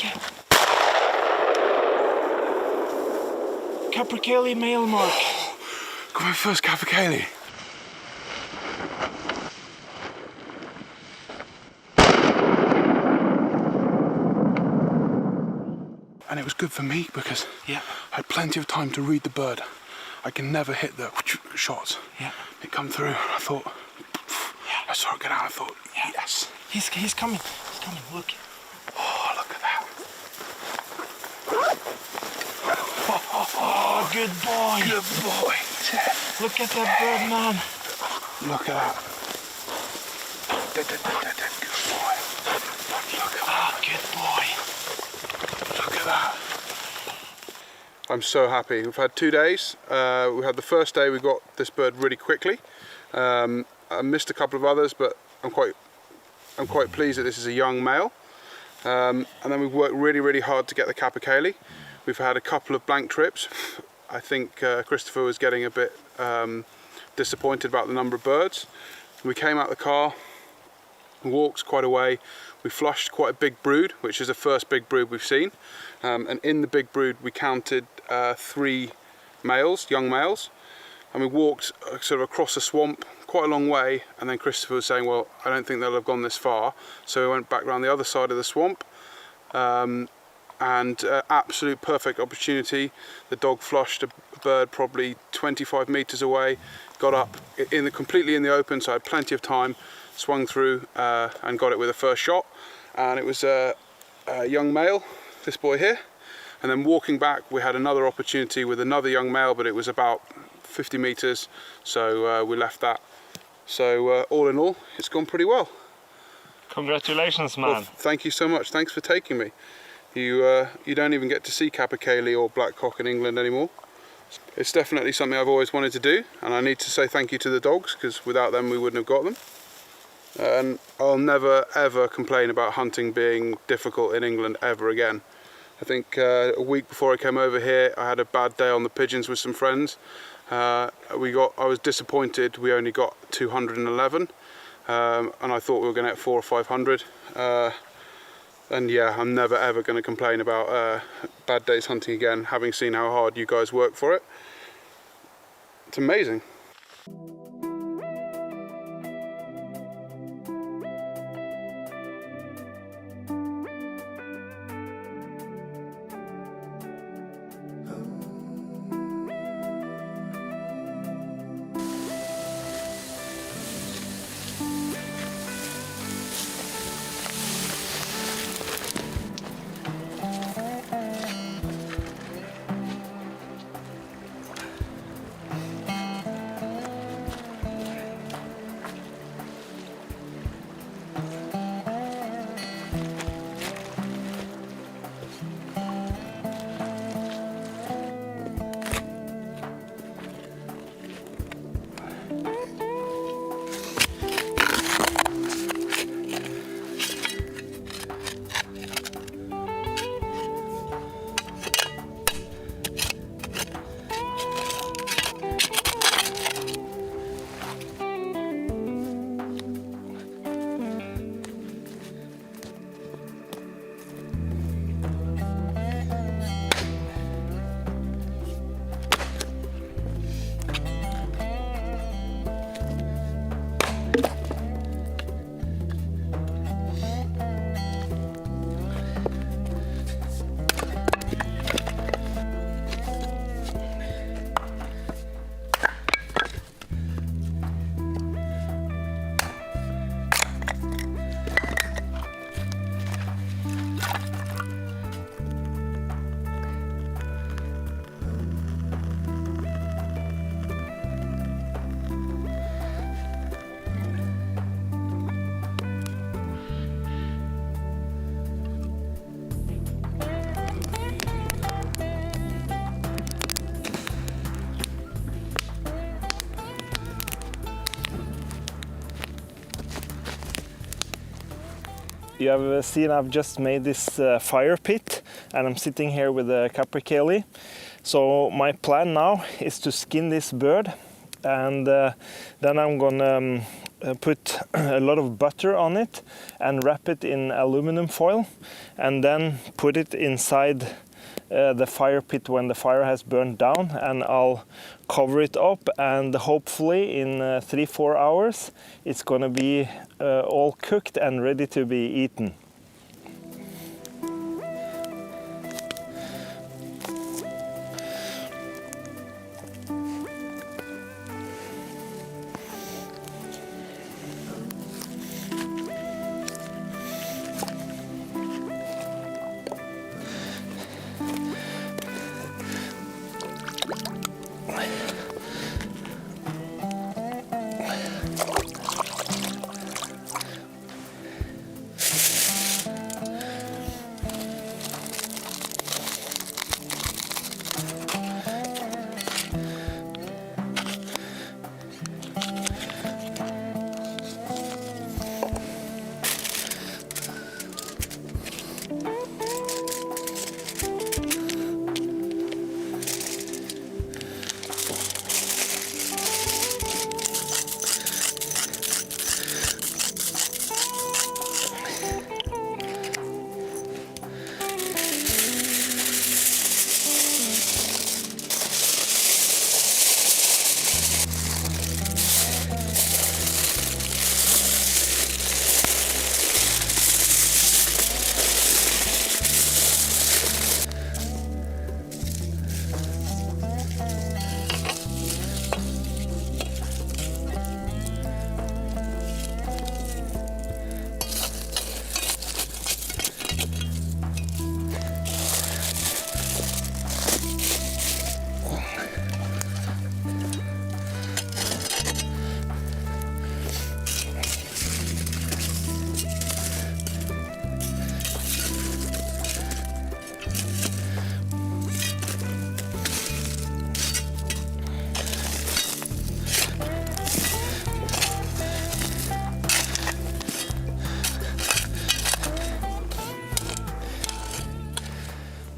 Yeah. Capercaillie male mark. Got my first capercaillie. And it was good for me because I had plenty of time to read the bird. I can never hit the shots. Yeah. It come through. I thought, I saw it get out. I thought, yes. He's coming. He's coming. Look. Oh, look at that. Oh, good boy. Good boy. Look at that bird, man. Look at that. Good boy. Look at that. Good boy. Look at that. I'm so happy. We've had 2 days. We had the first day, we got this bird really quickly. I missed a couple of others, but I'm quite pleased that this is a young male. And then we've worked really hard to get the capercaillie. We've had a couple of blank trips. I think Kristoffer was getting a bit disappointed about the number of birds. We came out the car, walked quite a way. We flushed quite a big brood, which is the first big brood we've seen. And in the big brood, we counted 3 males, young males. And we walked sort of across a swamp, quite a long way. And then Kristoffer was saying, well, I don't think they'll have gone this far. So we went back around the other side of the swamp. And absolute perfect opportunity. The dog flushed a bird probably 25 meters away, got up completely in the open, so I had plenty of time, swung through and got it with a first shot. And it was a young male, this boy here. And then walking back, we had another opportunity with another young male, but it was about 50 meters, so we left that. So all in all, it's gone pretty well. Congratulations, man. Well, thank you so much. Thanks for taking me. You don't even get to see capercaillie or blackcock in England anymore. It's definitely something I've always wanted to do, and I need to say thank you to the dogs, because without them we wouldn't have got them. And I'll never ever complain about hunting being difficult in England ever again. I think a week before I came over here, I had a bad day on the pigeons with some friends. I was disappointed we only got 211, and I thought we were going to get 400 or 500. And yeah, I'm never ever going to complain about bad days hunting again, having seen how hard you guys work for it. It's amazing. You have seen I've just made this fire pit, and I'm sitting here with a capercaillie. So my plan now is to skin this bird, and then I'm gonna put a lot of butter on it and wrap it in aluminum foil, and then put it inside the fire pit when the fire has burned down, and I'll cover it up, and hopefully in 3-4 hours it's gonna be all cooked and ready to be eaten.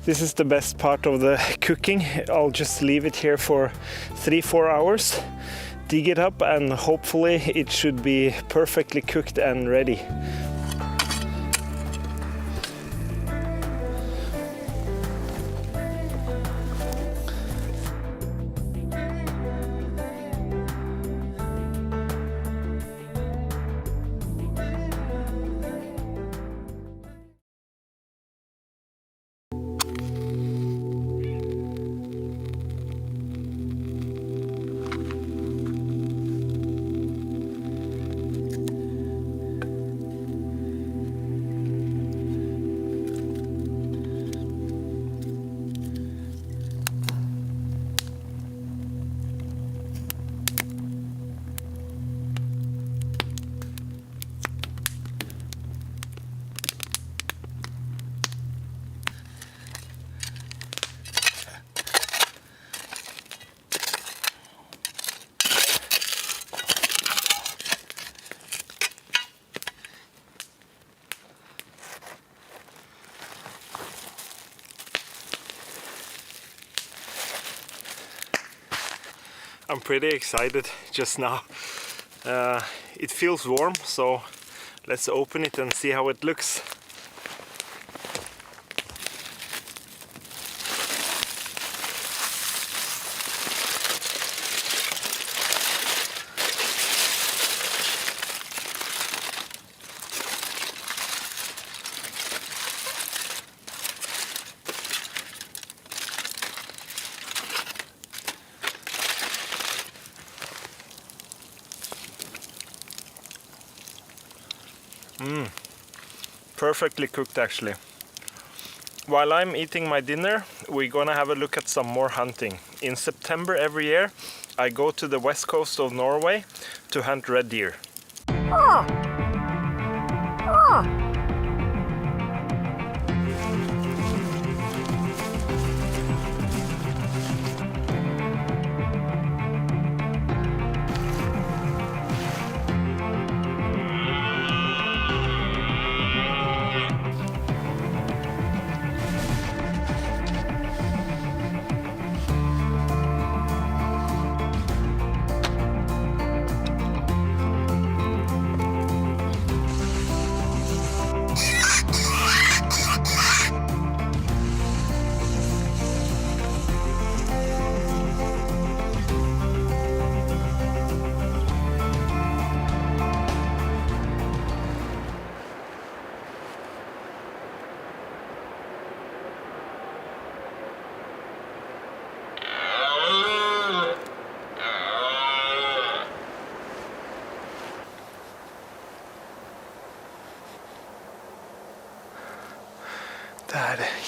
This is the best part of the cooking. I'll just leave it here for 3-4 hours, dig it up, and hopefully it should be perfectly cooked and ready. I'm pretty excited just now. It feels warm, so let's open it and see how it looks. Perfectly cooked, actually. While I'm eating my dinner, we're gonna have a look at some more hunting. In September every year, I go to the west coast of Norway to hunt red deer.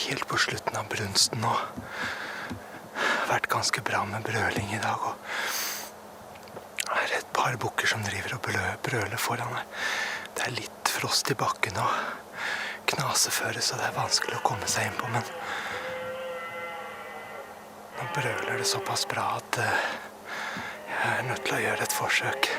helt på slutten av brunsten nå. Vært ganske bra med brøling i dag, og det er et par bukker som driver og brøler foran her. Det er litt frost i bakken og knaseføre, så det er vanskelig å komme seg inn på, men nå brøler det såpass bra at jeg er nødt til å gjøre et forsøk.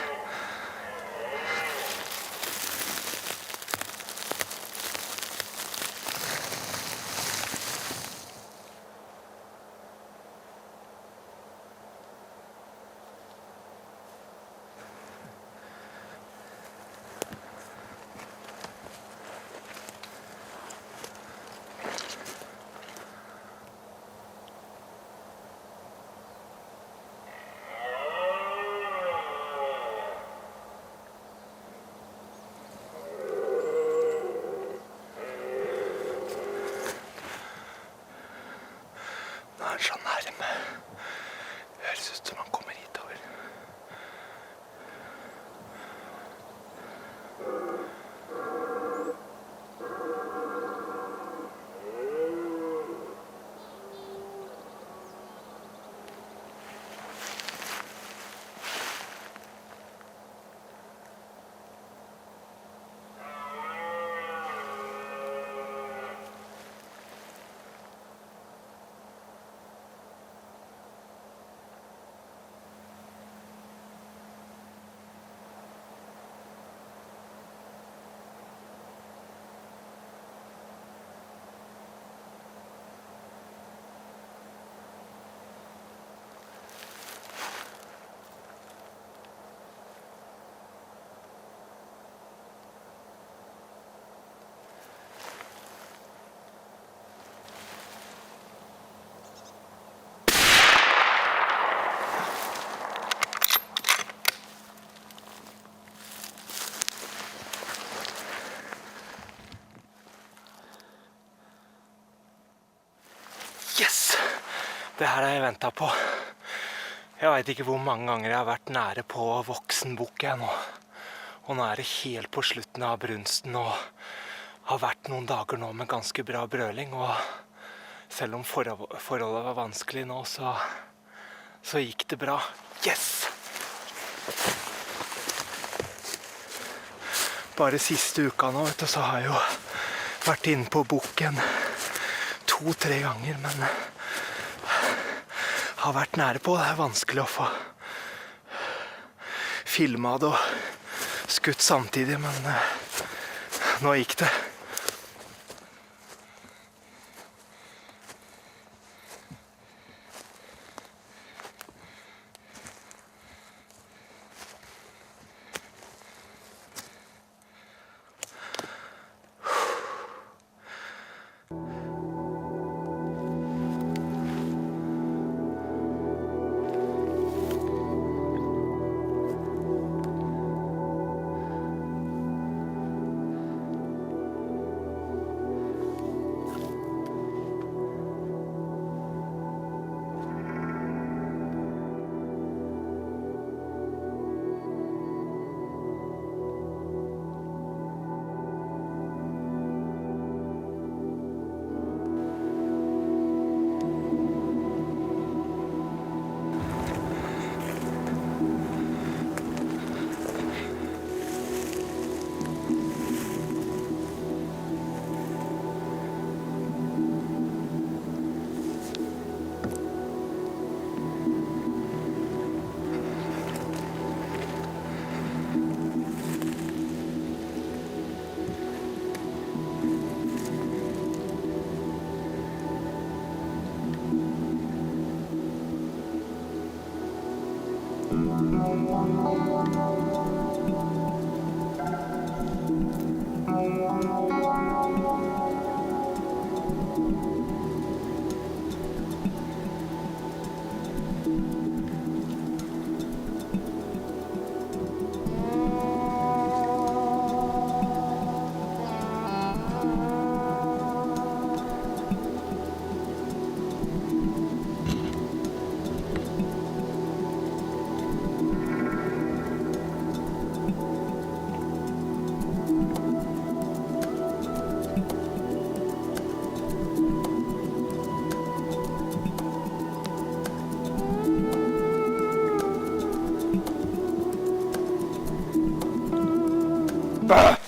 Så nærme. Høres ut som han kommer hitover. Yes! Det her har jeg ventet på. Jeg vet ikke hvor mange ganger jeg har vært nære på voksen bukk jeg nå. Og nå er det helt på slutten av brunsten, og har vært noen dager nå med ganske bra brøling. Og selv om forholdet var vanskelig nå, så gikk det bra. Yes! Bare siste uka nå, vet du, så har jeg jo vært inne på bukken 2-3 ganger, men har vært nære på. Det er vanskelig å få filmet det og skutt samtidig, men nå gikk det. Eller?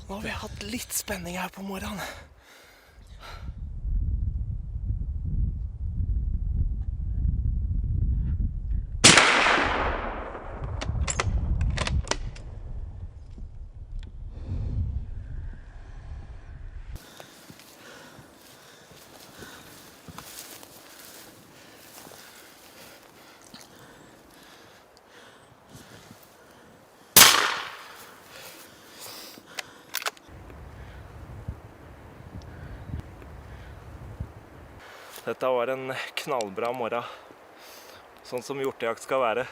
Nå har vi hatt litt spenning her på morgenen. Dette var en knallbra morgen, sånn som hjortejakt skal være.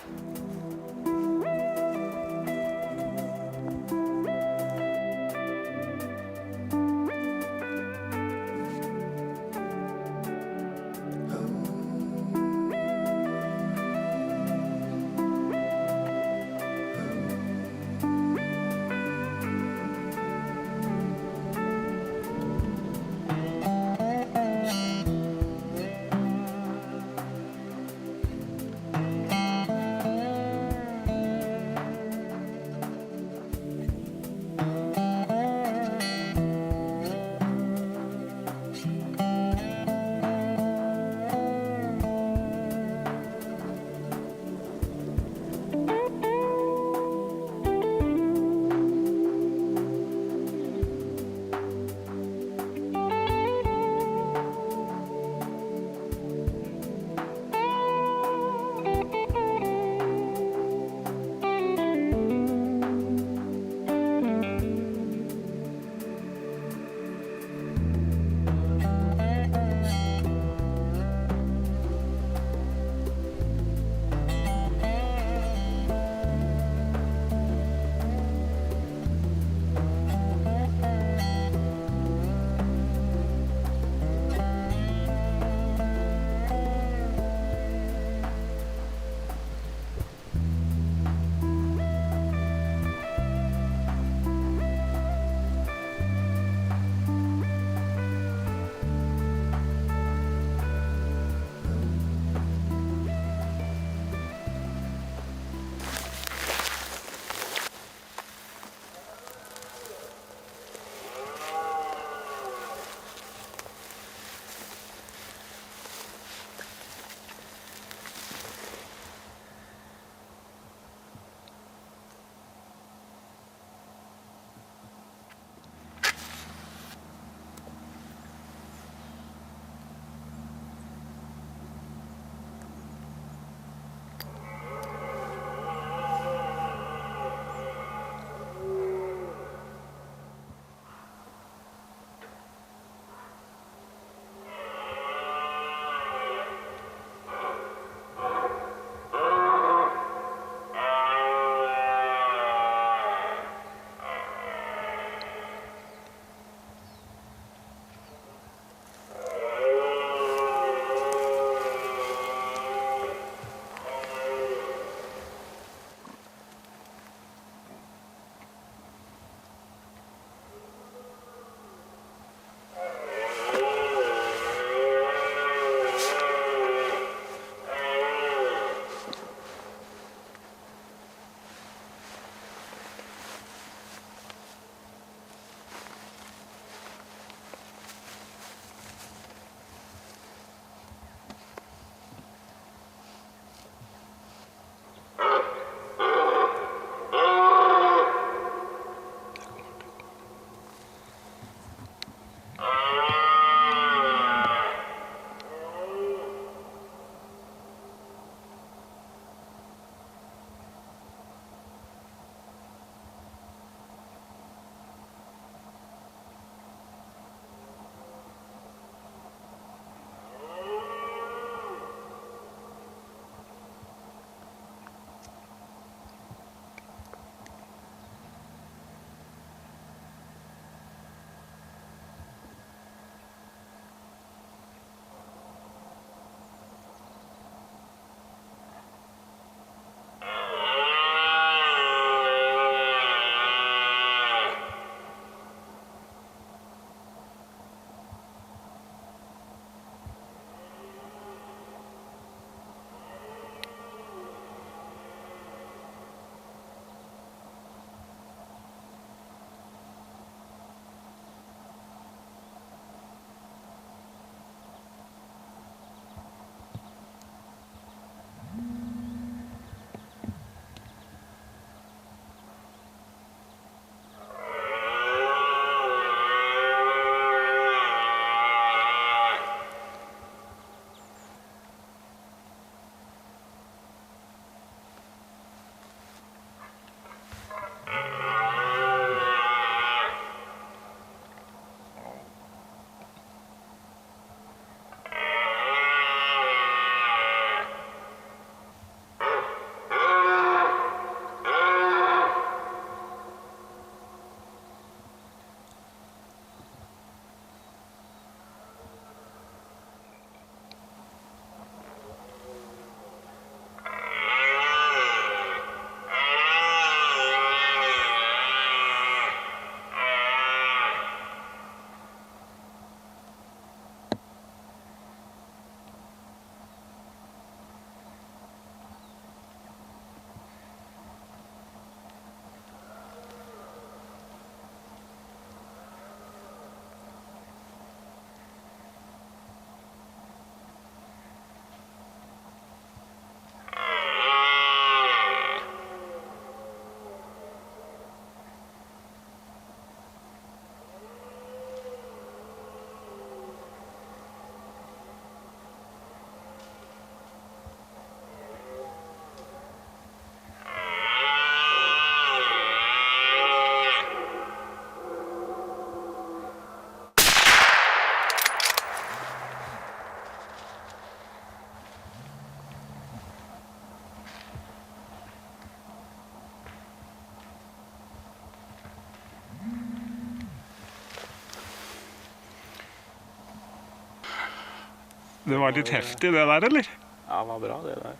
Det var litt heftig det der, eller? Ja, det var bra det der.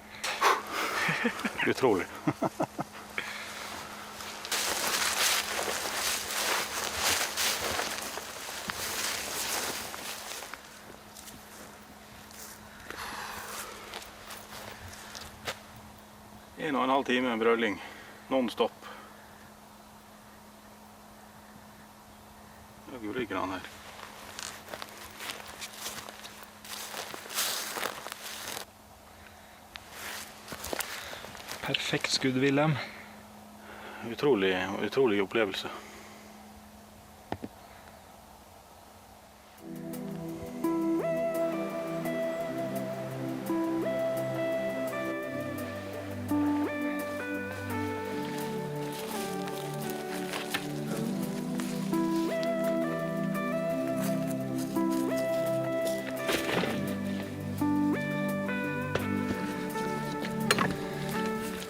Utrolig. En og en halv time brøling, non-stop. Hvor ligger han her? Perfekt skudd, Wilhelm. Utrolig opplevelse.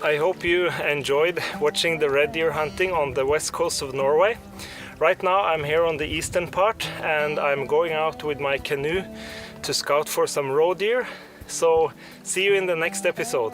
I hope you enjoyed watching the red deer hunting on the west coast of Norway. Right now I'm here on the eastern part and I'm going out with my canoe to scout for some roe deer. So see you in the next episode.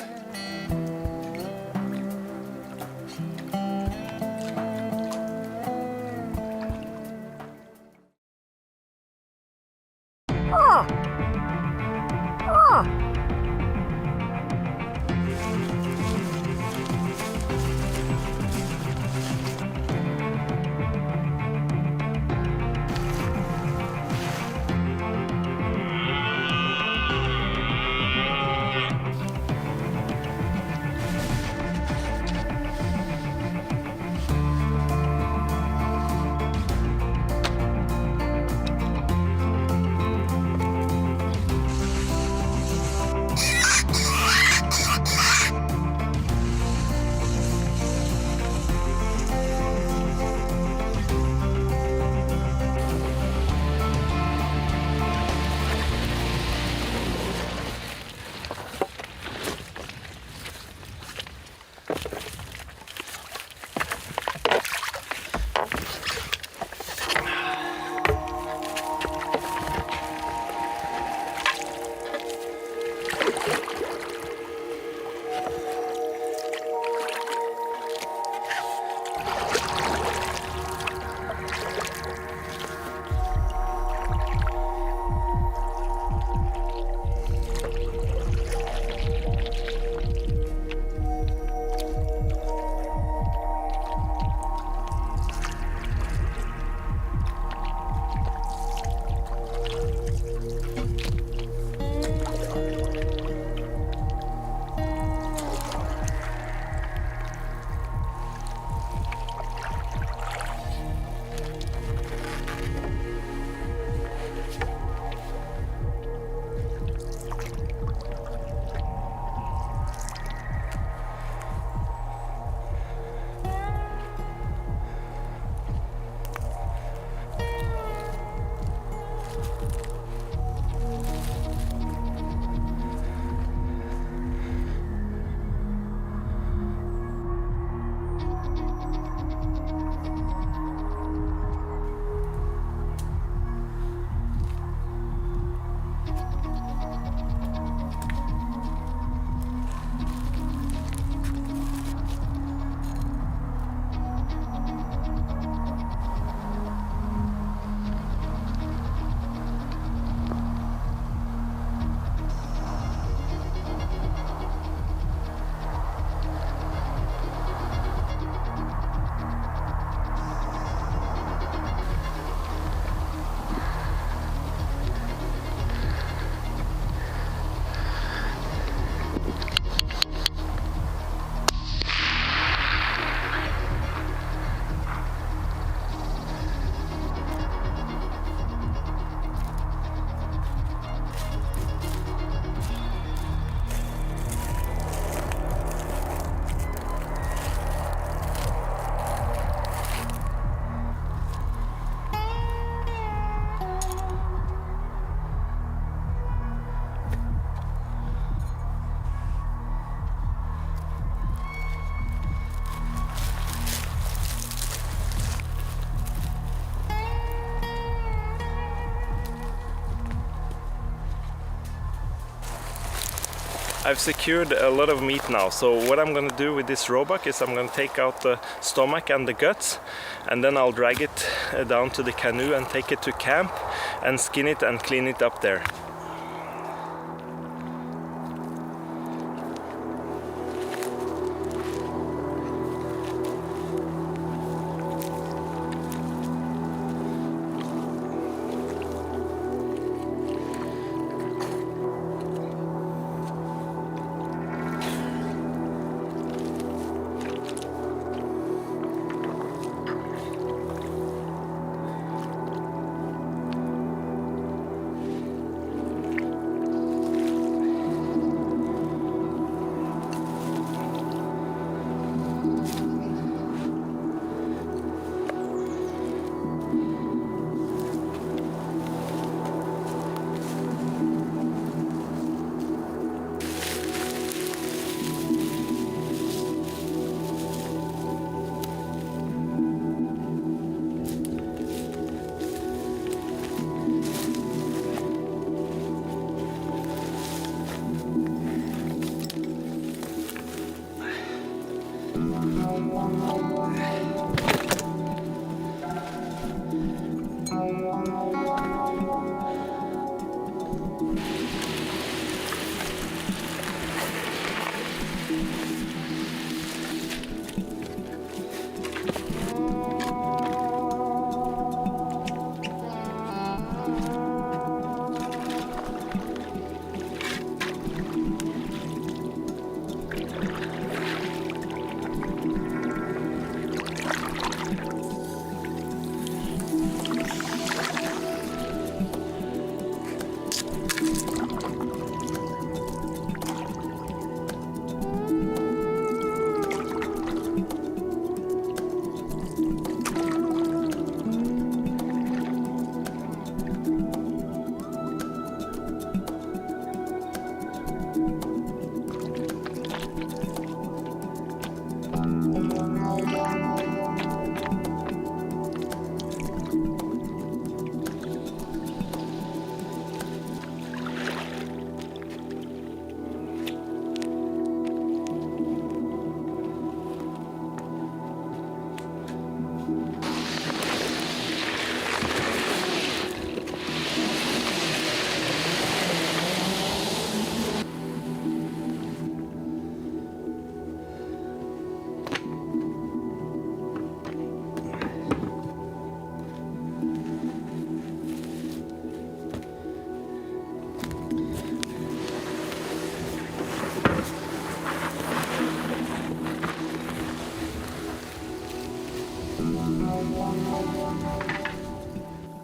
I've secured a lot of meat now, so what I'm gonna do with this roebuck is I'm gonna take out the stomach and the guts, and then I'll drag it down to the canoe and take it to camp and skin it and clean it up there.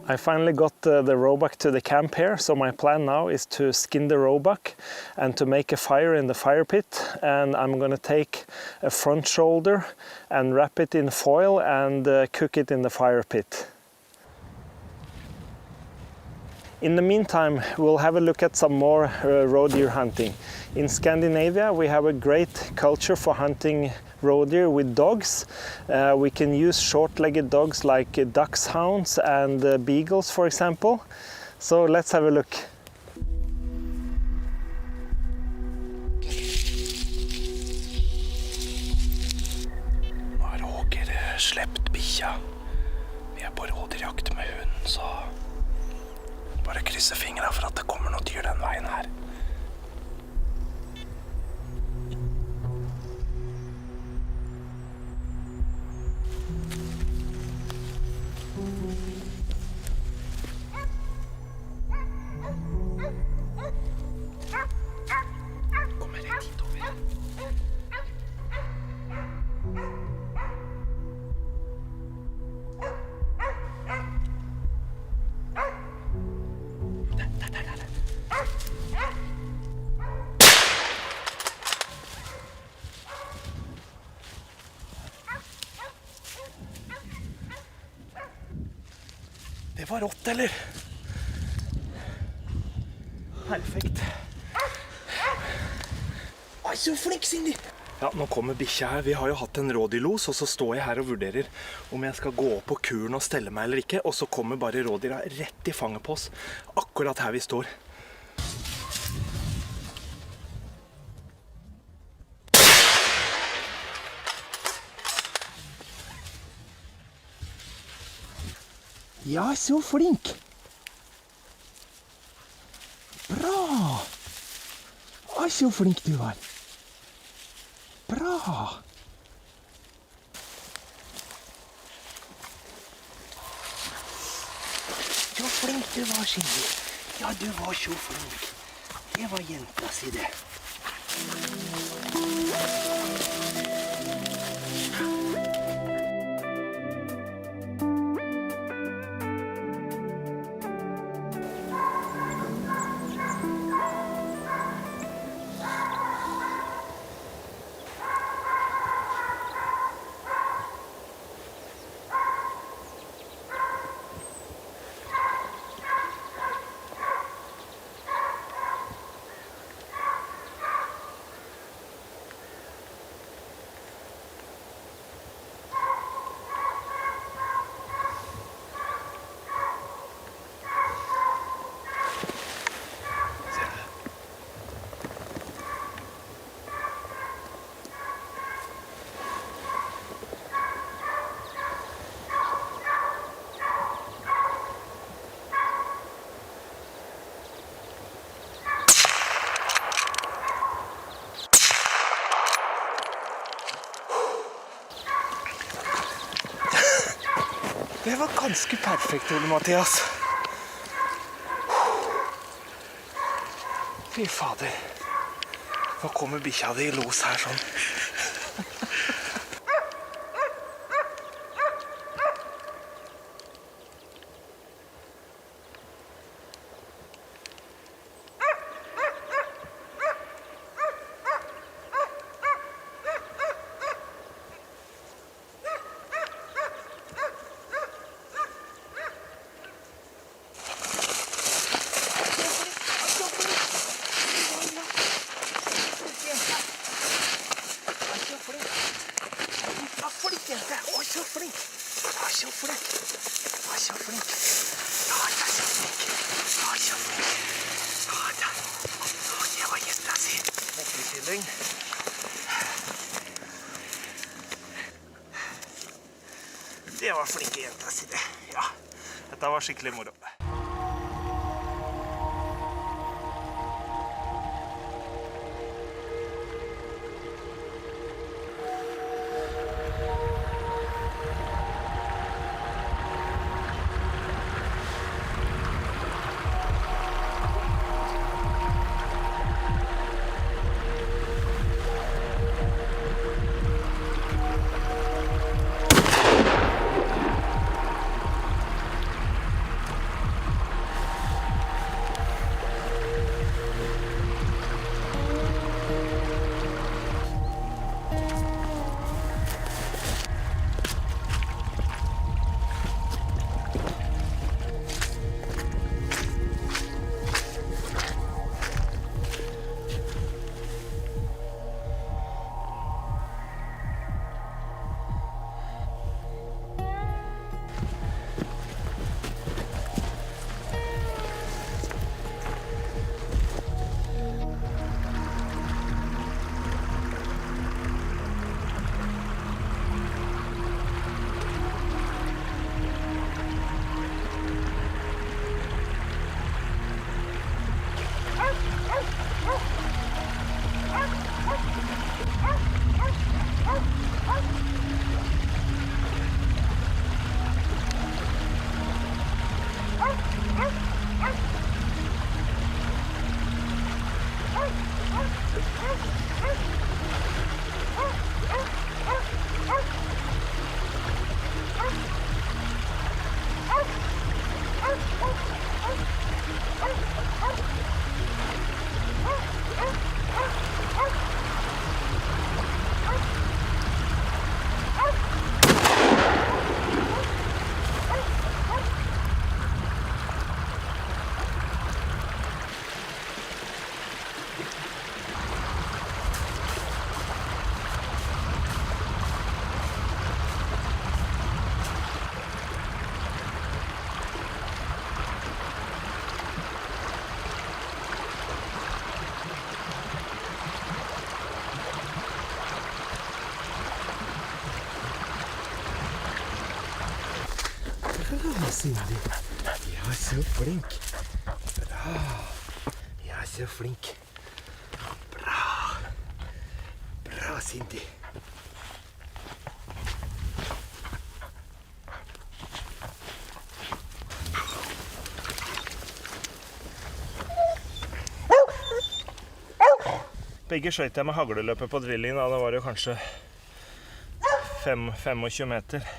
I finally got the roebuck to the camp here, so my plan now is to skin the roebuck and to make a fire in the fire pit, and I'm gonna take a front shoulder and wrap it in foil and cook it in the fire pit. In the meantime, we'll have a look at some more roe deer hunting. In Scandinavia, we have a great culture for hunting roe deer with dogs. We can use short-legged dogs like dachshunds and beagles, for example. So let's have a look. Nå har Roger slept bikkja. Vi er på rådyrjakt med hunden, så bare krysse fingrene for at det kommer noe dyr den veien her. Kommer rett hitover. Det var rått, eller? Perfekt. Oi, så flink, Cindy! Ja, nå kommer bikkja her. Vi har jo hatt en rådyrlos, og så står jeg her og vurderer om jeg skal gå opp på kuren og stelle meg eller ikke, og så kommer bare rådyra rett i fanget på oss, akkurat her vi står. Ja, så flink. Bra. Oi, så flink du var. Bra. Så flink du var, Cindy. Ja, du var så flink. Det var jenta si det. Det var ganske perfekt, Ole Mathias. Fy fader. Nå kommer bikkja di i los her sånn. Det var flinke jenta si det. Ja, dette var skikkelig moro. Cindy. Ja, så flink. Bra. Ja, så flink. Bra. Bra, Cindy. Begge skjøt jeg med hagleløpet på drilling, da. Det var jo kanskje 25 meter.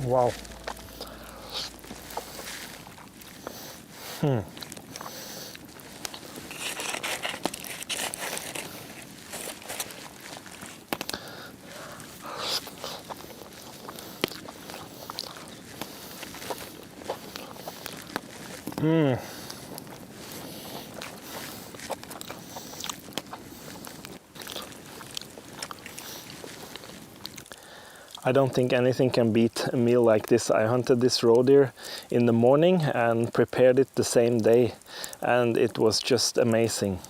Wow. I don't think anything can beat a meal like this. I hunted this roe deer in the morning and prepared it the same day, and it was just amazing.